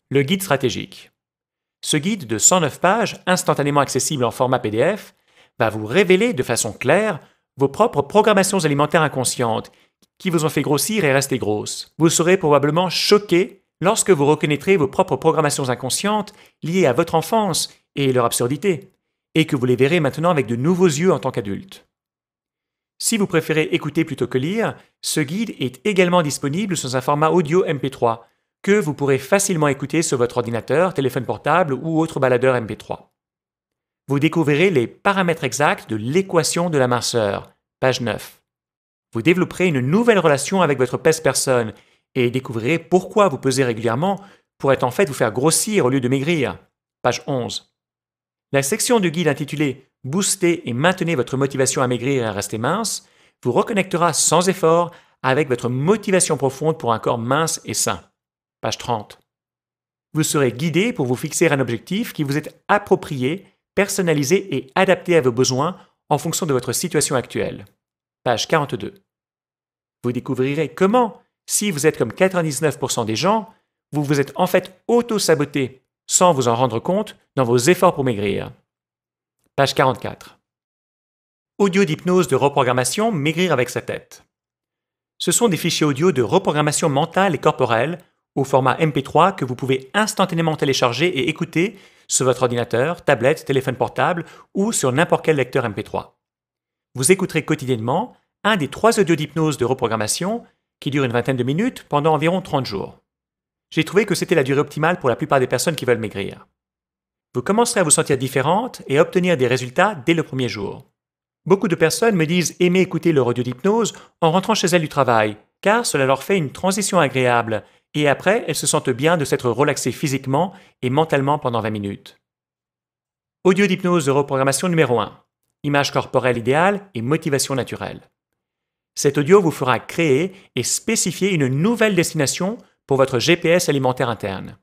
Le guide stratégique. Ce guide de 109 pages, instantanément accessible en format PDF, va vous révéler de façon claire vos propres programmations alimentaires inconscientes qui vous ont fait grossir et rester grosses. Vous serez probablement choqué lorsque vous reconnaîtrez vos propres programmations inconscientes liées à votre enfance et leur absurdité, et que vous les verrez maintenant avec de nouveaux yeux en tant qu'adulte. Si vous préférez écouter plutôt que lire, ce guide est également disponible sous un format audio MP3 que vous pourrez facilement écouter sur votre ordinateur, téléphone portable ou autre baladeur MP3. Vous découvrirez les paramètres exacts de l'équation de la minceur, page 9. Vous développerez une nouvelle relation avec votre pèse-personne et découvrirez pourquoi vous pesez régulièrement pourrait en fait vous faire grossir au lieu de maigrir, page 11. La section du guide intitulée « Booster et maintenez votre motivation à maigrir et à rester mince » vous reconnectera sans effort avec votre motivation profonde pour un corps mince et sain, page 30. Vous serez guidé pour vous fixer un objectif qui vous est approprié, personnalisé et adapté à vos besoins en fonction de votre situation actuelle, page 42. Vous découvrirez comment, si vous êtes comme 99% des gens, vous vous êtes en fait auto-saboté sans vous en rendre compte dans vos efforts pour maigrir. Page 44. Audio d'hypnose de reprogrammation Maigrir avec sa tête. Ce sont des fichiers audio de reprogrammation mentale et corporelle au format MP3 que vous pouvez instantanément télécharger et écouter sur votre ordinateur, tablette, téléphone portable ou sur n'importe quel lecteur MP3. Vous écouterez quotidiennement un des 3 audios d'hypnose de reprogrammation qui durent une vingtaine de minutes pendant environ 30 jours. J'ai trouvé que c'était la durée optimale pour la plupart des personnes qui veulent maigrir. Vous commencerez à vous sentir différente et à obtenir des résultats dès le premier jour. Beaucoup de personnes me disent aimer écouter leur audio d'hypnose en rentrant chez elles du travail, car cela leur fait une transition agréable, et après elles se sentent bien de s'être relaxées physiquement et mentalement pendant 20 minutes. Audio d'hypnose de reprogrammation numéro 1. Image corporelle idéale et motivation naturelle. Cet audio vous fera créer et spécifier une nouvelle destination pour votre GPS alimentaire interne.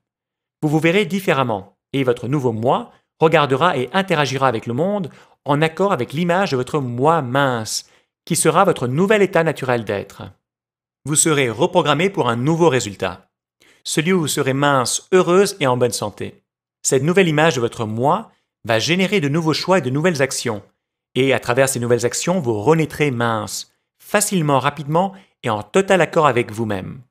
Vous vous verrez différemment et votre nouveau moi regardera et interagira avec le monde en accord avec l'image de votre moi mince, qui sera votre nouvel état naturel d'être. Vous serez reprogrammé pour un nouveau résultat, celui où vous serez mince, heureuse et en bonne santé. Cette nouvelle image de votre moi va générer de nouveaux choix et de nouvelles actions, et à travers ces nouvelles actions, vous renaîtrez mince, facilement, rapidement et en total accord avec vous-même.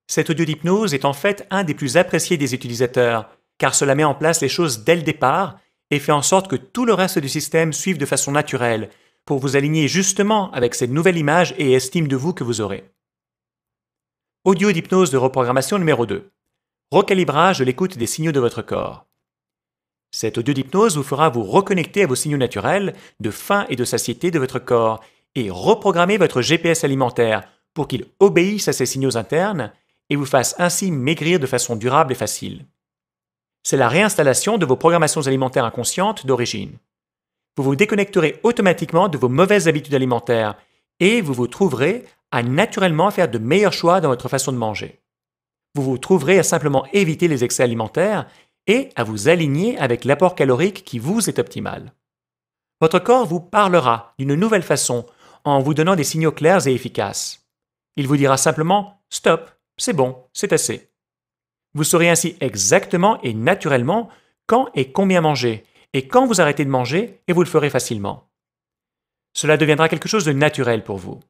Cet audio d'hypnose est en fait un des plus appréciés des utilisateurs, car cela met en place les choses dès le départ et fait en sorte que tout le reste du système suive de façon naturelle pour vous aligner justement avec cette nouvelle image et estime de vous que vous aurez. Audio d'hypnose de reprogrammation numéro 2. Recalibrage de l'écoute des signaux de votre corps. Cet audio d'hypnose vous fera vous reconnecter à vos signaux naturels de faim et de satiété de votre corps et reprogrammer votre GPS alimentaire pour qu'il obéisse à ces signaux internes et vous fasse ainsi maigrir de façon durable et facile. C'est la réinstallation de vos programmations alimentaires inconscientes d'origine. Vous vous déconnecterez automatiquement de vos mauvaises habitudes alimentaires et vous vous trouverez à naturellement faire de meilleurs choix dans votre façon de manger. Vous vous trouverez à simplement éviter les excès alimentaires et à vous aligner avec l'apport calorique qui vous est optimal. Votre corps vous parlera d'une nouvelle façon en vous donnant des signaux clairs et efficaces. Il vous dira simplement « Stop, c'est bon, c'est assez ». Vous saurez ainsi exactement et naturellement quand et combien manger, et quand vous arrêtez de manger, et vous le ferez facilement. Cela deviendra quelque chose de naturel pour vous.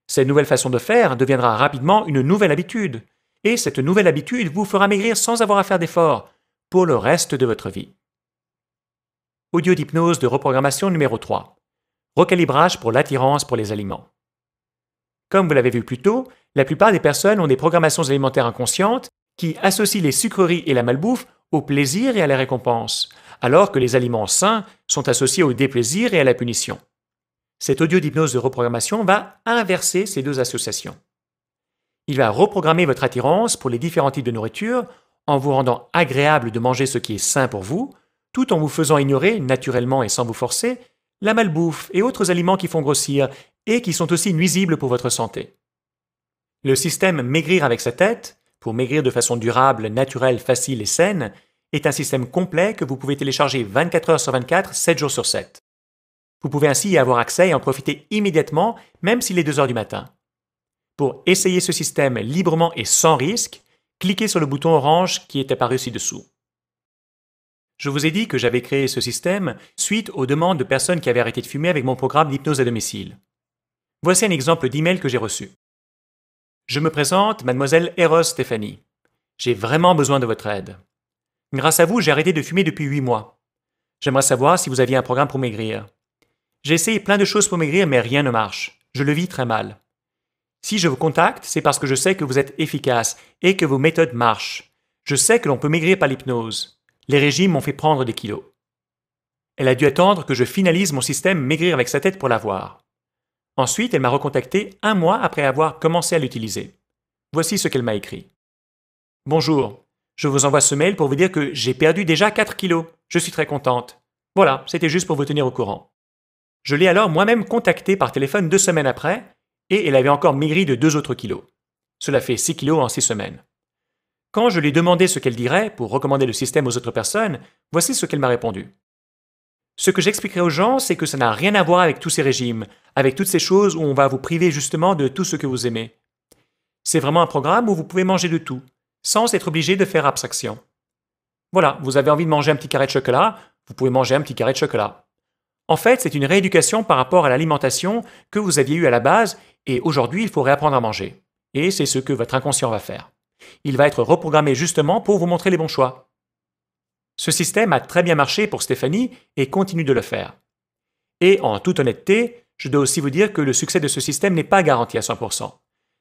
Cette nouvelle façon de faire deviendra rapidement une nouvelle habitude, et cette nouvelle habitude vous fera maigrir sans avoir à faire d'efforts pour le reste de votre vie. Audio d'hypnose de reprogrammation numéro 3. Recalibrage pour l'attirance pour les aliments. Comme vous l'avez vu plus tôt, la plupart des personnes ont des programmations alimentaires inconscientes qui associent les sucreries et la malbouffe au plaisir et à la récompense, alors que les aliments sains sont associés au déplaisir et à la punition. Cet audio d'hypnose de reprogrammation va inverser ces deux associations. Il va reprogrammer votre attirance pour les différents types de nourriture en vous rendant agréable de manger ce qui est sain pour vous, tout en vous faisant ignorer, naturellement et sans vous forcer, la malbouffe et autres aliments qui font grossir et qui sont aussi nuisibles pour votre santé. Le système Maigrir avec sa tête, pour maigrir de façon durable, naturelle, facile et saine, est un système complet que vous pouvez télécharger 24 heures sur 24, 7 jours sur 7. Vous pouvez ainsi y avoir accès et en profiter immédiatement, même s'il est 2 heures du matin. Pour essayer ce système librement et sans risque, cliquez sur le bouton orange qui est apparu ci-dessous. Je vous ai dit que j'avais créé ce système suite aux demandes de personnes qui avaient arrêté de fumer avec mon programme d'hypnose à domicile. Voici un exemple d'email que j'ai reçu. Je me présente, mademoiselle Eros Stéphanie. J'ai vraiment besoin de votre aide. Grâce à vous, j'ai arrêté de fumer depuis 8 mois. J'aimerais savoir si vous aviez un programme pour maigrir. J'ai essayé plein de choses pour maigrir, mais rien ne marche. Je le vis très mal. Si je vous contacte, c'est parce que je sais que vous êtes efficace et que vos méthodes marchent. Je sais que l'on peut maigrir par l'hypnose. Les régimes m'ont fait prendre des kilos. Elle a dû attendre que je finalise mon système Maigrir avec sa tête pour l'avoir. Ensuite, elle m'a recontacté 1 mois après avoir commencé à l'utiliser. Voici ce qu'elle m'a écrit. Bonjour, je vous envoie ce mail pour vous dire que j'ai perdu déjà 4 kilos. Je suis très contente. Voilà, c'était juste pour vous tenir au courant. Je l'ai alors moi-même contactée par téléphone 2 semaines après et elle avait encore maigri de 2 autres kilos. Cela fait 6 kilos en 6 semaines. Quand je lui ai demandé ce qu'elle dirait pour recommander le système aux autres personnes, voici ce qu'elle m'a répondu. Ce que j'expliquerai aux gens, c'est que ça n'a rien à voir avec tous ces régimes, avec toutes ces choses où on va vous priver justement de tout ce que vous aimez. C'est vraiment un programme où vous pouvez manger de tout, sans être obligé de faire abstraction. Voilà, vous avez envie de manger un petit carré de chocolat, vous pouvez manger un petit carré de chocolat. En fait, c'est une rééducation par rapport à l'alimentation que vous aviez eue à la base et aujourd'hui, il faut réapprendre à manger. Et c'est ce que votre inconscient va faire. Il va être reprogrammé justement pour vous montrer les bons choix. Ce système a très bien marché pour Stéphanie et continue de le faire. Et en toute honnêteté, je dois aussi vous dire que le succès de ce système n'est pas garanti à 100%.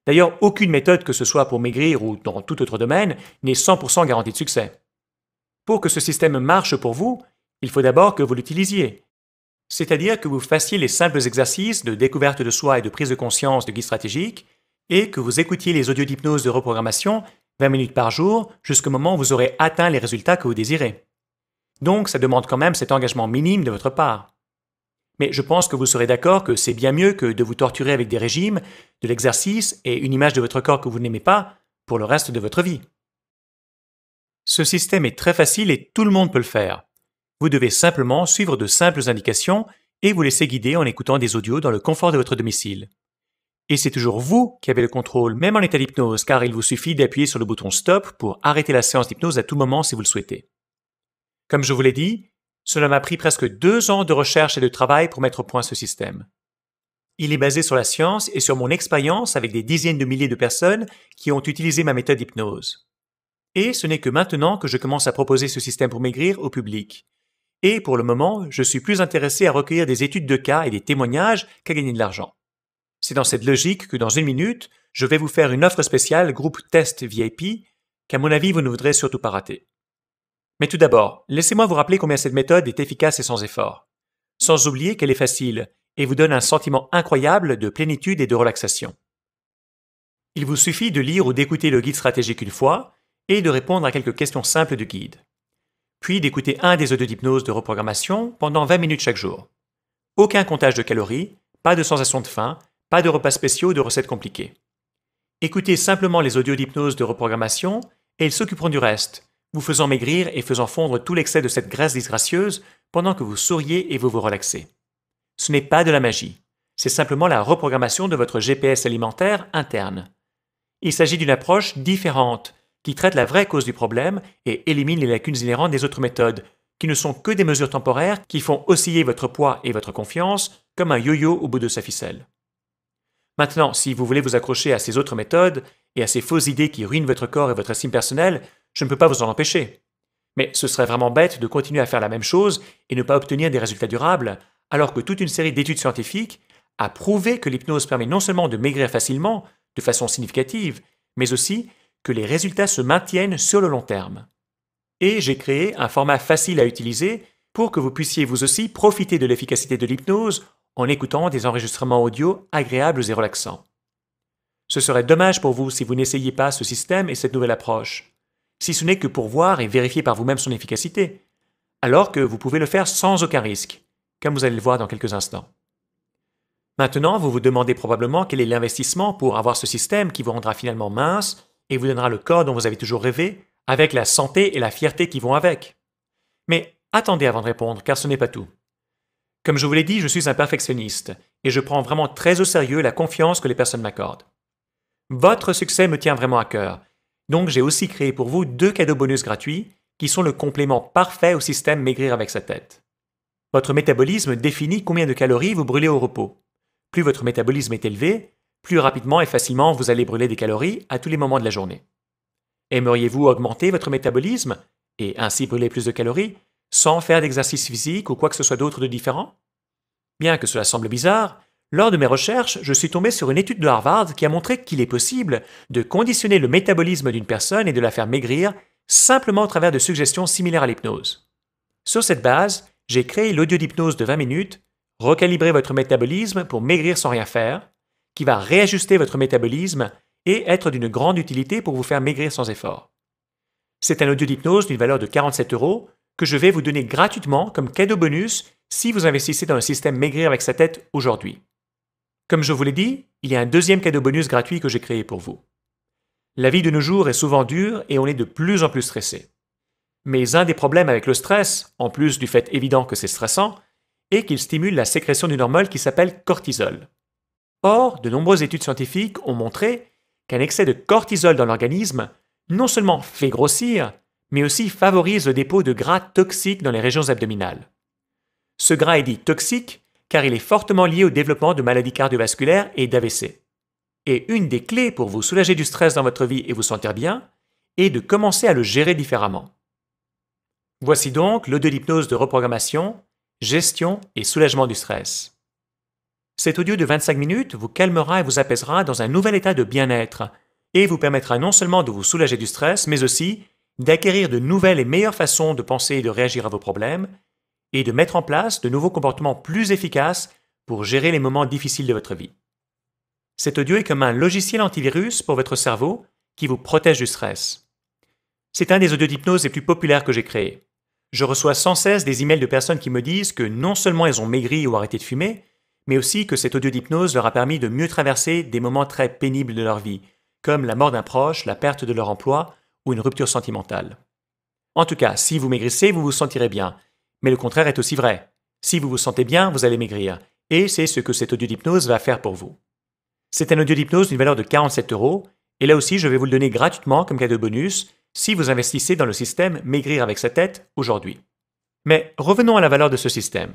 D'ailleurs, aucune méthode, que ce soit pour maigrir ou dans tout autre domaine, n'est 100% garantie de succès. Pour que ce système marche pour vous, il faut d'abord que vous l'utilisiez. C'est-à-dire que vous fassiez les simples exercices de découverte de soi et de prise de conscience de guide stratégique et que vous écoutiez les audios d'hypnose de reprogrammation 20 minutes par jour jusqu'au moment où vous aurez atteint les résultats que vous désirez. Donc, ça demande quand même cet engagement minime de votre part. Mais je pense que vous serez d'accord que c'est bien mieux que de vous torturer avec des régimes, de l'exercice et une image de votre corps que vous n'aimez pas pour le reste de votre vie. Ce système est très facile et tout le monde peut le faire. Vous devez simplement suivre de simples indications et vous laisser guider en écoutant des audios dans le confort de votre domicile. Et c'est toujours vous qui avez le contrôle, même en état d'hypnose, car il vous suffit d'appuyer sur le bouton Stop pour arrêter la séance d'hypnose à tout moment si vous le souhaitez. Comme je vous l'ai dit, cela m'a pris presque 2 ans de recherche et de travail pour mettre au point ce système. Il est basé sur la science et sur mon expérience avec des dizaines de milliers de personnes qui ont utilisé ma méthode d'hypnose. Et ce n'est que maintenant que je commence à proposer ce système pour maigrir au public. Et pour le moment, je suis plus intéressé à recueillir des études de cas et des témoignages qu'à gagner de l'argent. C'est dans cette logique que dans 1 minute, je vais vous faire une offre spéciale groupe test VIP qu'à mon avis vous ne voudrez surtout pas rater. Mais tout d'abord, laissez-moi vous rappeler combien cette méthode est efficace et sans effort. Sans oublier qu'elle est facile et vous donne un sentiment incroyable de plénitude et de relaxation. Il vous suffit de lire ou d'écouter le guide stratégique une fois et de répondre à quelques questions simples du guide. Puis d'écouter un des audios d'hypnose de reprogrammation pendant 20 minutes chaque jour. Aucun comptage de calories, pas de sensation de faim, pas de repas spéciaux ou de recettes compliquées. Écoutez simplement les audios d'hypnose de reprogrammation et ils s'occuperont du reste, vous faisant maigrir et faisant fondre tout l'excès de cette graisse disgracieuse pendant que vous souriez et vous vous relaxez. Ce n'est pas de la magie, c'est simplement la reprogrammation de votre GPS alimentaire interne. Il s'agit d'une approche différente qui traite la vraie cause du problème et élimine les lacunes inhérentes des autres méthodes, qui ne sont que des mesures temporaires qui font osciller votre poids et votre confiance comme un yo-yo au bout de sa ficelle. Maintenant, si vous voulez vous accrocher à ces autres méthodes et à ces fausses idées qui ruinent votre corps et votre estime personnelle, je ne peux pas vous en empêcher. Mais ce serait vraiment bête de continuer à faire la même chose et ne pas obtenir des résultats durables, alors que toute une série d'études scientifiques a prouvé que l'hypnose permet non seulement de maigrir facilement, de façon significative, mais aussi que les résultats se maintiennent sur le long terme. Et j'ai créé un format facile à utiliser pour que vous puissiez vous aussi profiter de l'efficacité de l'hypnose en écoutant des enregistrements audio agréables et relaxants. Ce serait dommage pour vous si vous n'essayiez pas ce système et cette nouvelle approche, si ce n'est que pour voir et vérifier par vous-même son efficacité, alors que vous pouvez le faire sans aucun risque, comme vous allez le voir dans quelques instants. Maintenant, vous vous demandez probablement quel est l'investissement pour avoir ce système qui vous rendra finalement mince et vous donnera le corps dont vous avez toujours rêvé, avec la santé et la fierté qui vont avec. Mais attendez avant de répondre, car ce n'est pas tout. Comme je vous l'ai dit, je suis un perfectionniste et je prends vraiment très au sérieux la confiance que les personnes m'accordent. Votre succès me tient vraiment à cœur, donc j'ai aussi créé pour vous 2 cadeaux bonus gratuits qui sont le complément parfait au système Maigrir avec sa tête. Votre métabolisme définit combien de calories vous brûlez au repos. Plus votre métabolisme est élevé, plus rapidement et facilement vous allez brûler des calories à tous les moments de la journée. Aimeriez-vous augmenter votre métabolisme et ainsi brûler plus de calories? sans faire d'exercice physique ou quoi que ce soit d'autre de différent? Bien que cela semble bizarre, lors de mes recherches, je suis tombé sur une étude de Harvard qui a montré qu'il est possible de conditionner le métabolisme d'une personne et de la faire maigrir simplement au travers de suggestions similaires à l'hypnose. Sur cette base, j'ai créé l'audio d'hypnose de 20 minutes, recalibrer votre métabolisme pour maigrir sans rien faire, qui va réajuster votre métabolisme et être d'une grande utilité pour vous faire maigrir sans effort. C'est un audio d'hypnose d'une valeur de 47 € que je vais vous donner gratuitement comme cadeau bonus si vous investissez dans le système Maigrir avec sa tête aujourd'hui. Comme je vous l'ai dit, il y a un deuxième cadeau bonus gratuit que j'ai créé pour vous. La vie de nos jours est souvent dure et on est de plus en plus stressé. Mais un des problèmes avec le stress, en plus du fait évident que c'est stressant, est qu'il stimule la sécrétion d'une hormone qui s'appelle cortisol. Or, de nombreuses études scientifiques ont montré qu'un excès de cortisol dans l'organisme non seulement fait grossir, mais aussi favorise le dépôt de gras toxiques dans les régions abdominales. Ce gras est dit toxique car il est fortement lié au développement de maladies cardiovasculaires et d'AVC. Et une des clés pour vous soulager du stress dans votre vie et vous sentir bien est de commencer à le gérer différemment. Voici donc l'audio d'hypnose de reprogrammation, gestion et soulagement du stress. Cet audio de 25 minutes vous calmera et vous apaisera dans un nouvel état de bien-être et vous permettra non seulement de vous soulager du stress, mais aussi d'acquérir de nouvelles et meilleures façons de penser et de réagir à vos problèmes et de mettre en place de nouveaux comportements plus efficaces pour gérer les moments difficiles de votre vie. Cet audio est comme un logiciel antivirus pour votre cerveau qui vous protège du stress. C'est un des audios d'hypnose les plus populaires que j'ai créés. Je reçois sans cesse des emails de personnes qui me disent que non seulement elles ont maigri ou arrêté de fumer, mais aussi que cet audio d'hypnose leur a permis de mieux traverser des moments très pénibles de leur vie, comme la mort d'un proche, la perte de leur emploi ou une rupture sentimentale. En tout cas, si vous maigrissez, vous vous sentirez bien. Mais le contraire est aussi vrai. Si vous vous sentez bien, vous allez maigrir. Et c'est ce que cet audio d'hypnose va faire pour vous. C'est un audio d'hypnose d'une valeur de 47 €, et là aussi je vais vous le donner gratuitement comme cadeau bonus si vous investissez dans le système Maigrir avec sa tête aujourd'hui. Mais revenons à la valeur de ce système.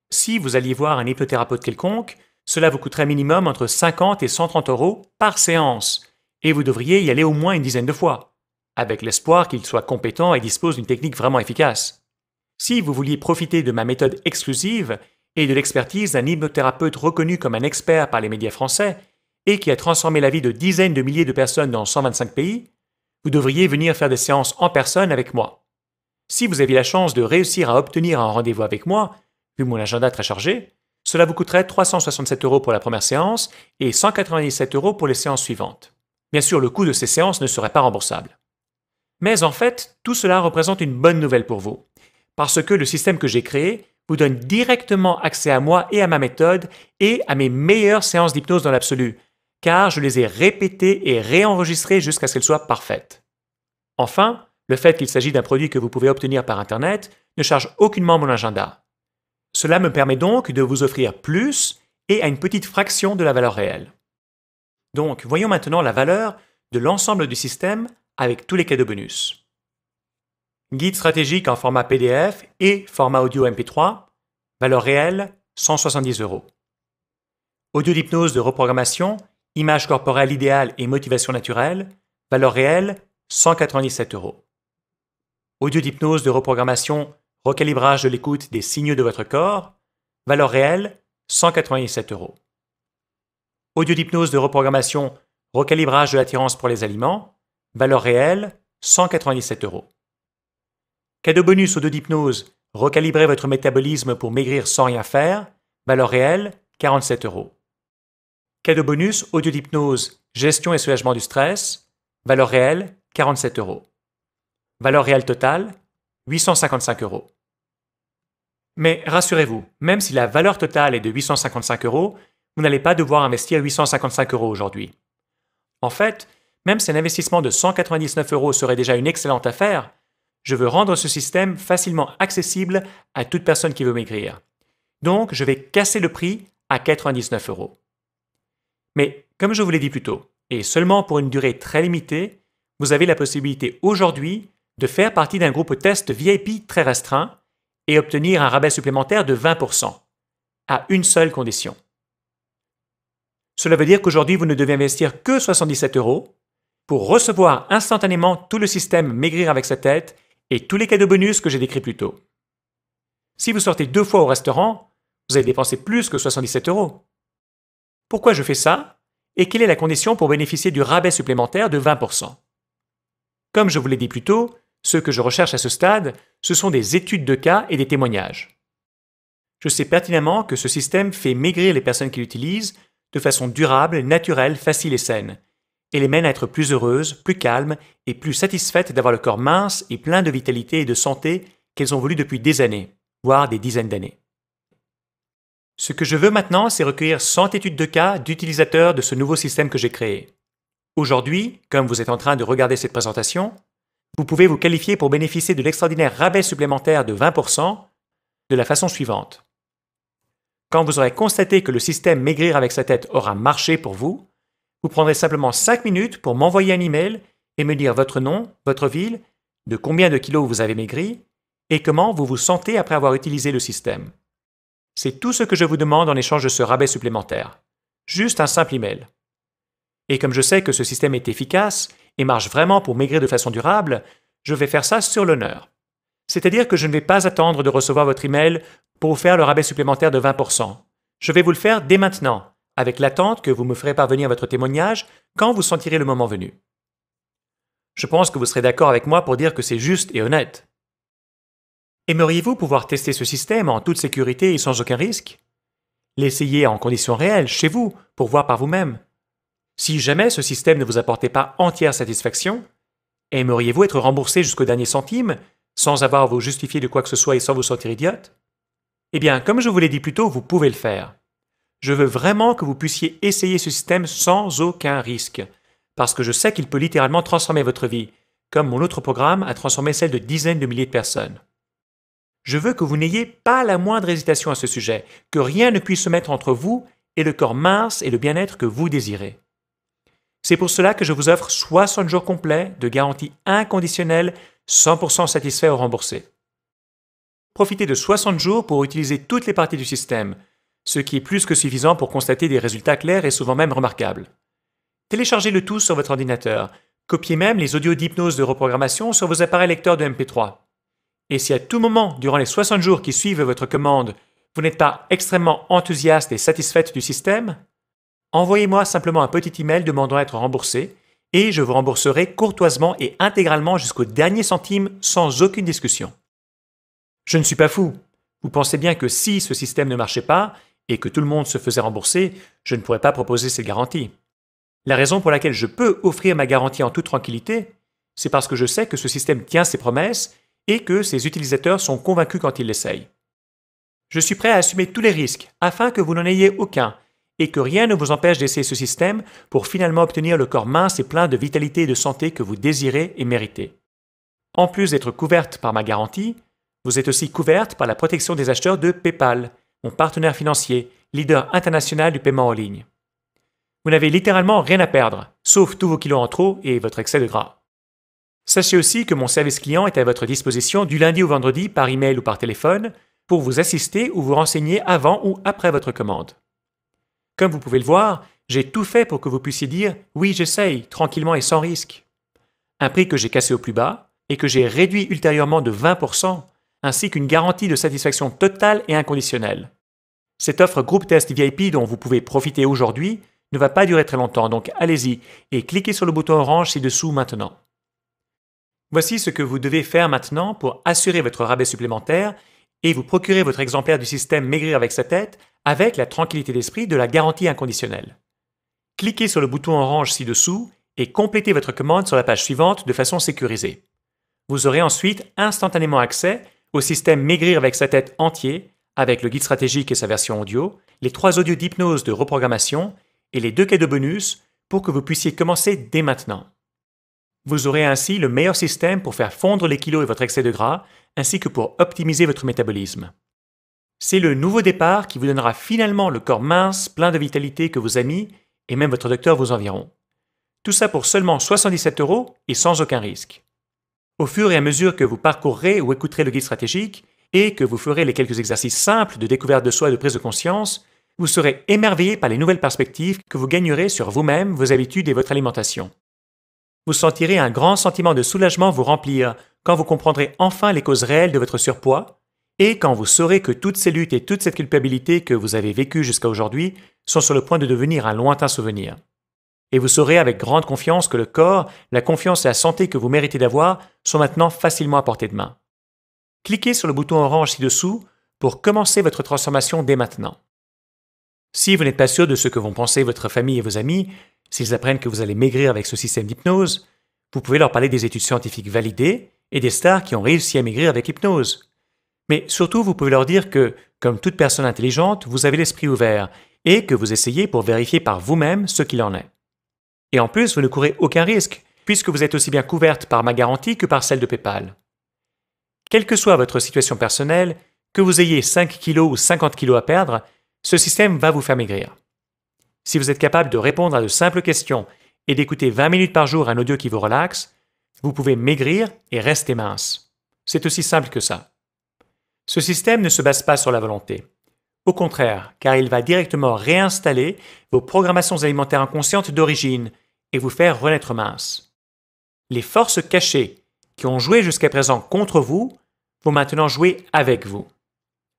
Si vous alliez voir un hypnothérapeute quelconque, cela vous coûterait minimum entre 50 et 130 € par séance, et vous devriez y aller au moins une dizaine de fois, avec l'espoir qu'il soit compétent et dispose d'une technique vraiment efficace. Si vous vouliez profiter de ma méthode exclusive et de l'expertise d'un hypnothérapeute reconnu comme un expert par les médias français et qui a transformé la vie de dizaines de milliers de personnes dans 125 pays, vous devriez venir faire des séances en personne avec moi. Si vous aviez la chance de réussir à obtenir un rendez-vous avec moi, vu mon agenda très chargé, cela vous coûterait 367 € pour la première séance et 197 € pour les séances suivantes. Bien sûr, le coût de ces séances ne serait pas remboursable. Mais en fait, tout cela représente une bonne nouvelle pour vous, parce que le système que j'ai créé vous donne directement accès à moi et à ma méthode et à mes meilleures séances d'hypnose dans l'absolu, car je les ai répétées et réenregistrées jusqu'à ce qu'elles soient parfaites. Enfin, le fait qu'il s'agit d'un produit que vous pouvez obtenir par Internet ne charge aucunement mon agenda. Cela me permet donc de vous offrir plus et à une petite fraction de la valeur réelle. Donc, voyons maintenant la valeur de l'ensemble du système avec tous les cadeaux bonus. Guide stratégique en format PDF et format audio MP3, valeur réelle 170 €. Audio d'hypnose de reprogrammation, image corporelle idéale et motivation naturelle, valeur réelle 197 €. Audio d'hypnose de reprogrammation, recalibrage de l'écoute des signaux de votre corps, valeur réelle 197 €. Audio d'hypnose de reprogrammation, recalibrage de l'attirance pour les aliments, valeur réelle 197 €. Cadeau bonus audio d'hypnose, recalibrer votre métabolisme pour maigrir sans rien faire, valeur réelle 47 €. Cadeau bonus audio d'hypnose, gestion et soulagement du stress, valeur réelle 47 €. Valeur réelle totale 855 €. Mais rassurez-vous, même si la valeur totale est de 855 €, vous n'allez pas devoir investir 855 € aujourd'hui. En fait, même si un investissement de 199 € serait déjà une excellente affaire, je veux rendre ce système facilement accessible à toute personne qui veut maigrir. Donc, je vais casser le prix à 99 €. Mais comme je vous l'ai dit plus tôt, et seulement pour une durée très limitée, vous avez la possibilité aujourd'hui de faire partie d'un groupe test VIP très restreint et obtenir un rabais supplémentaire de 20%, à une seule condition. Cela veut dire qu'aujourd'hui, vous ne devez investir que 77 € pour recevoir instantanément tout le système Maigrir avec sa tête et tous les cadeaux bonus que j'ai décrits plus tôt. Si vous sortez 2 fois au restaurant, vous avez dépensé plus que 77 euros. Pourquoi je fais ça? Et quelle est la condition pour bénéficier du rabais supplémentaire de 20%? Comme je vous l'ai dit plus tôt, ce que je recherche à ce stade, ce sont des études de cas et des témoignages. Je sais pertinemment que ce système fait maigrir les personnes qui l'utilisent de façon durable, naturelle, facile et saine, et les mène à être plus heureuses, plus calmes et plus satisfaites d'avoir le corps mince et plein de vitalité et de santé qu'elles ont voulu depuis des années, voire des dizaines d'années. Ce que je veux maintenant, c'est recueillir 100 études de cas d'utilisateurs de ce nouveau système que j'ai créé. Aujourd'hui, comme vous êtes en train de regarder cette présentation, vous pouvez vous qualifier pour bénéficier de l'extraordinaire rabais supplémentaire de 20% de la façon suivante. Quand vous aurez constaté que le système Maigrir avec sa tête aura marché pour vous, vous prendrez simplement 5 minutes pour m'envoyer un email et me dire votre nom, votre ville, de combien de kilos vous avez maigri et comment vous vous sentez après avoir utilisé le système. C'est tout ce que je vous demande en échange de ce rabais supplémentaire. Juste un simple email. Et comme je sais que ce système est efficace et marche vraiment pour maigrir de façon durable, je vais faire ça sur l'honneur. C'est-à-dire que je ne vais pas attendre de recevoir votre email pour vous faire le rabais supplémentaire de 20%. Je vais vous le faire dès maintenant, avec l'attente que vous me ferez parvenir votre témoignage quand vous sentirez le moment venu. Je pense que vous serez d'accord avec moi pour dire que c'est juste et honnête. Aimeriez-vous pouvoir tester ce système en toute sécurité et sans aucun risque? L'essayer en conditions réelles, chez vous, pour voir par vous-même. Si jamais ce système ne vous apportait pas entière satisfaction, aimeriez-vous être remboursé jusqu'au dernier centime, sans avoir à vous justifier de quoi que ce soit et sans vous sentir idiote? Eh bien, comme je vous l'ai dit plus tôt, vous pouvez le faire. Je veux vraiment que vous puissiez essayer ce système sans aucun risque, parce que je sais qu'il peut littéralement transformer votre vie, comme mon autre programme a transformé celle de dizaines de milliers de personnes. Je veux que vous n'ayez pas la moindre hésitation à ce sujet, que rien ne puisse se mettre entre vous et le corps mince et le bien-être que vous désirez. C'est pour cela que je vous offre 60 jours complets de garantie inconditionnelle, 100% satisfait ou remboursé. Profitez de 60 jours pour utiliser toutes les parties du système, ce qui est plus que suffisant pour constater des résultats clairs et souvent même remarquables. Téléchargez le tout sur votre ordinateur, copiez même les audios d'hypnose de reprogrammation sur vos appareils lecteurs de MP3. Et si à tout moment, durant les 60 jours qui suivent votre commande, vous n'êtes pas extrêmement enthousiaste et satisfaite du système, envoyez-moi simplement un petit email demandant à être remboursé et je vous rembourserai courtoisement et intégralement jusqu'au dernier centime sans aucune discussion. Je ne suis pas fou. Vous pensez bien que si ce système ne marchait pas et que tout le monde se faisait rembourser, je ne pourrais pas proposer cette garantie. La raison pour laquelle je peux offrir ma garantie en toute tranquillité, c'est parce que je sais que ce système tient ses promesses et que ses utilisateurs sont convaincus quand ils l'essayent. Je suis prêt à assumer tous les risques afin que vous n'en ayez aucun et que rien ne vous empêche d'essayer ce système pour finalement obtenir le corps mince et plein de vitalité et de santé que vous désirez et méritez. En plus d'être couverte par ma garantie, vous êtes aussi couverte par la protection des acheteurs de PayPal, mon partenaire financier, leader international du paiement en ligne. Vous n'avez littéralement rien à perdre, sauf tous vos kilos en trop et votre excès de gras. Sachez aussi que mon service client est à votre disposition du lundi au vendredi par email ou par téléphone pour vous assister ou vous renseigner avant ou après votre commande. Comme vous pouvez le voir, j'ai tout fait pour que vous puissiez dire « oui, j'essaye » tranquillement et sans risque. Un prix que j'ai cassé au plus bas et que j'ai réduit ultérieurement de 20%, ainsi qu'une garantie de satisfaction totale et inconditionnelle. Cette offre groupe test VIP dont vous pouvez profiter aujourd'hui ne va pas durer très longtemps, donc allez-y et cliquez sur le bouton orange ci-dessous maintenant. Voici ce que vous devez faire maintenant pour assurer votre rabais supplémentaire et vous procurer votre exemplaire du système Maigrir avec sa tête avec la tranquillité d'esprit de la garantie inconditionnelle. Cliquez sur le bouton orange ci-dessous et complétez votre commande sur la page suivante de façon sécurisée. Vous aurez ensuite instantanément accès au système Maigrir avec sa tête entier avec le guide stratégique et sa version audio, les 3 audios d'hypnose de reprogrammation et les 2 cadeaux bonus pour que vous puissiez commencer dès maintenant. Vous aurez ainsi le meilleur système pour faire fondre les kilos et votre excès de gras, ainsi que pour optimiser votre métabolisme. C'est le nouveau départ qui vous donnera finalement le corps mince, plein de vitalité que vos amis et même votre docteur vous envieront. Tout ça pour seulement 77 € et sans aucun risque. Au fur et à mesure que vous parcourrez ou écouterez le guide stratégique et que vous ferez les quelques exercices simples de découverte de soi et de prise de conscience, vous serez émerveillé par les nouvelles perspectives que vous gagnerez sur vous-même, vos habitudes et votre alimentation. Vous sentirez un grand sentiment de soulagement vous remplir quand vous comprendrez enfin les causes réelles de votre surpoids Et quand vous saurez que toutes ces luttes et toute cette culpabilité que vous avez vécues jusqu'à aujourd'hui sont sur le point de devenir un lointain souvenir. Et vous saurez avec grande confiance que le corps, la confiance et la santé que vous méritez d'avoir sont maintenant facilement à portée de main. Cliquez sur le bouton orange ci-dessous pour commencer votre transformation dès maintenant. Si vous n'êtes pas sûr de ce que vont penser votre famille et vos amis, s'ils apprennent que vous allez maigrir avec ce système d'hypnose, vous pouvez leur parler des études scientifiques validées et des stars qui ont réussi à maigrir avec l'hypnose. Mais surtout, vous pouvez leur dire que, comme toute personne intelligente, vous avez l'esprit ouvert et que vous essayez pour vérifier par vous-même ce qu'il en est. Et en plus, vous ne courez aucun risque, puisque vous êtes aussi bien couverte par ma garantie que par celle de PayPal. Quelle que soit votre situation personnelle, que vous ayez 5 kilos ou 50 kilos à perdre, ce système va vous faire maigrir. Si vous êtes capable de répondre à de simples questions et d'écouter 20 minutes par jour un audio qui vous relaxe, vous pouvez maigrir et rester mince. C'est aussi simple que ça. Ce système ne se base pas sur la volonté. Au contraire, car il va directement réinstaller vos programmations alimentaires inconscientes d'origine et vous faire renaître mince. Les forces cachées qui ont joué jusqu'à présent contre vous vont maintenant jouer avec vous.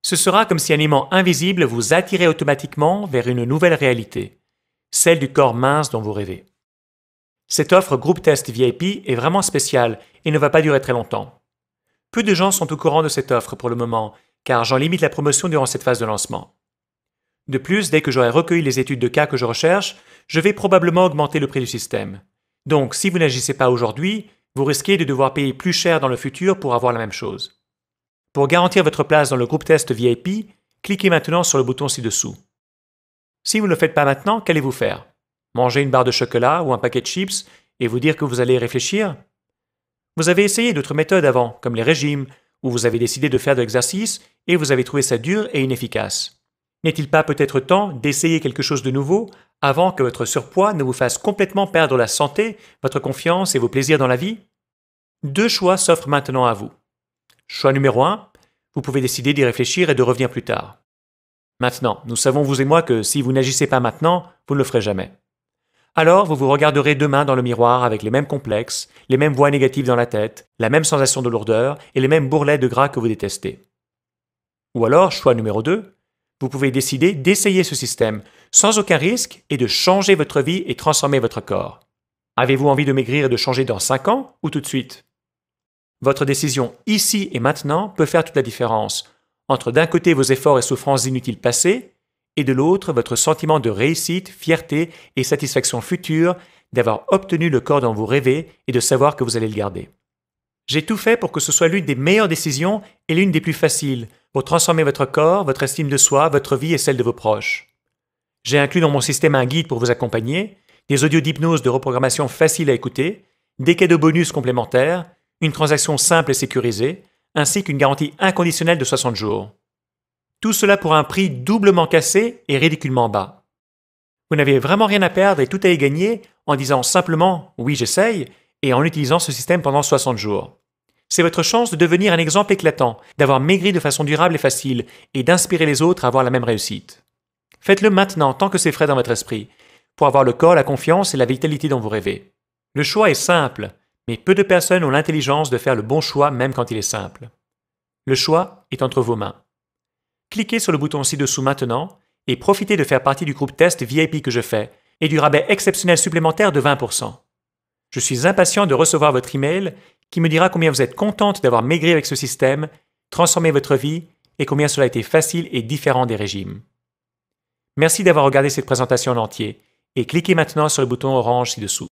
Ce sera comme si un aimant invisible vous attirait automatiquement vers une nouvelle réalité, celle du corps mince dont vous rêvez. Cette offre Groupe Test VIP est vraiment spéciale et ne va pas durer très longtemps. Peu de gens sont au courant de cette offre pour le moment, car j'en limite la promotion durant cette phase de lancement. De plus, dès que j'aurai recueilli les études de cas que je recherche, je vais probablement augmenter le prix du système. Donc, si vous n'agissez pas aujourd'hui, vous risquez de devoir payer plus cher dans le futur pour avoir la même chose. Pour garantir votre place dans le groupe test VIP, cliquez maintenant sur le bouton ci-dessous. Si vous ne le faites pas maintenant, qu'allez-vous faire? Manger une barre de chocolat ou un paquet de chips et vous dire que vous allez y réfléchir? Vous avez essayé d'autres méthodes avant, comme les régimes, où vous avez décidé de faire de l'exercice et vous avez trouvé ça dur et inefficace. N'est-il pas peut-être temps d'essayer quelque chose de nouveau avant que votre surpoids ne vous fasse complètement perdre la santé, votre confiance et vos plaisirs dans la vie? Deux choix s'offrent maintenant à vous. Choix numéro 1, vous pouvez décider d'y réfléchir et de revenir plus tard. Maintenant, nous savons, vous et moi, que si vous n'agissez pas maintenant, vous ne le ferez jamais. Alors, vous vous regarderez demain dans le miroir avec les mêmes complexes, les mêmes voix négatives dans la tête, la même sensation de lourdeur et les mêmes bourrelets de gras que vous détestez. Ou alors, choix numéro 2, vous pouvez décider d'essayer ce système sans aucun risque et de changer votre vie et transformer votre corps. Avez-vous envie de maigrir et de changer dans 5 ans ou tout de suite? Votre décision ici et maintenant peut faire toute la différence entre d'un côté vos efforts et souffrances inutiles passées et de l'autre votre sentiment de réussite, fierté et satisfaction future d'avoir obtenu le corps dont vous rêvez et de savoir que vous allez le garder. J'ai tout fait pour que ce soit l'une des meilleures décisions et l'une des plus faciles pour transformer votre corps, votre estime de soi, votre vie et celle de vos proches. J'ai inclus dans mon système un guide pour vous accompagner, des audios d'hypnose de reprogrammation faciles à écouter, des cadeaux bonus complémentaires, une transaction simple et sécurisée, ainsi qu'une garantie inconditionnelle de 60 jours. Tout cela pour un prix doublement cassé et ridiculement bas. Vous n'avez vraiment rien à perdre et tout à y gagner en disant simplement « oui, j'essaye » et en utilisant ce système pendant 60 jours. C'est votre chance de devenir un exemple éclatant, d'avoir maigri de façon durable et facile et d'inspirer les autres à avoir la même réussite. Faites-le maintenant tant que c'est frais dans votre esprit, pour avoir le corps, la confiance et la vitalité dont vous rêvez. Le choix est simple, mais peu de personnes ont l'intelligence de faire le bon choix même quand il est simple. Le choix est entre vos mains. Cliquez sur le bouton ci-dessous maintenant et profitez de faire partie du groupe test VIP que je fais et du rabais exceptionnel supplémentaire de 20%. Je suis impatient de recevoir votre email qui me dira combien vous êtes contente d'avoir maigri avec ce système, transformé votre vie et combien cela a été facile et différent des régimes. Merci d'avoir regardé cette présentation en entier et cliquez maintenant sur le bouton orange ci-dessous.